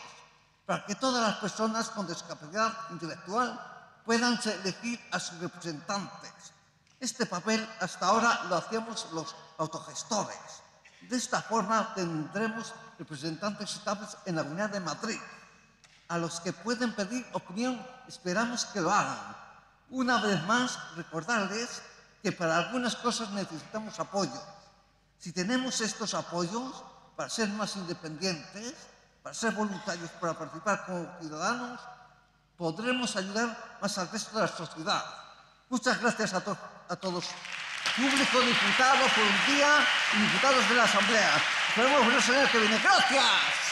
N: para que todas las personas con discapacidad intelectual puedan elegir a sus representantes. Este papel hasta ahora lo hacíamos los autogestores. De esta forma tendremos representantes estables en la Comunidad de Madrid. A los que pueden pedir opinión, esperamos que lo hagan. Una vez más, recordarles que para algunas cosas necesitamos apoyo. Si tenemos estos apoyos para ser más independientes, para ser voluntarios, para participar como ciudadanos, podremos ayudar más al resto de la sociedad. Muchas gracias a todos, público, diputado por un día y diputados de la Asamblea. Nos vemos el año que viene. ¡Gracias!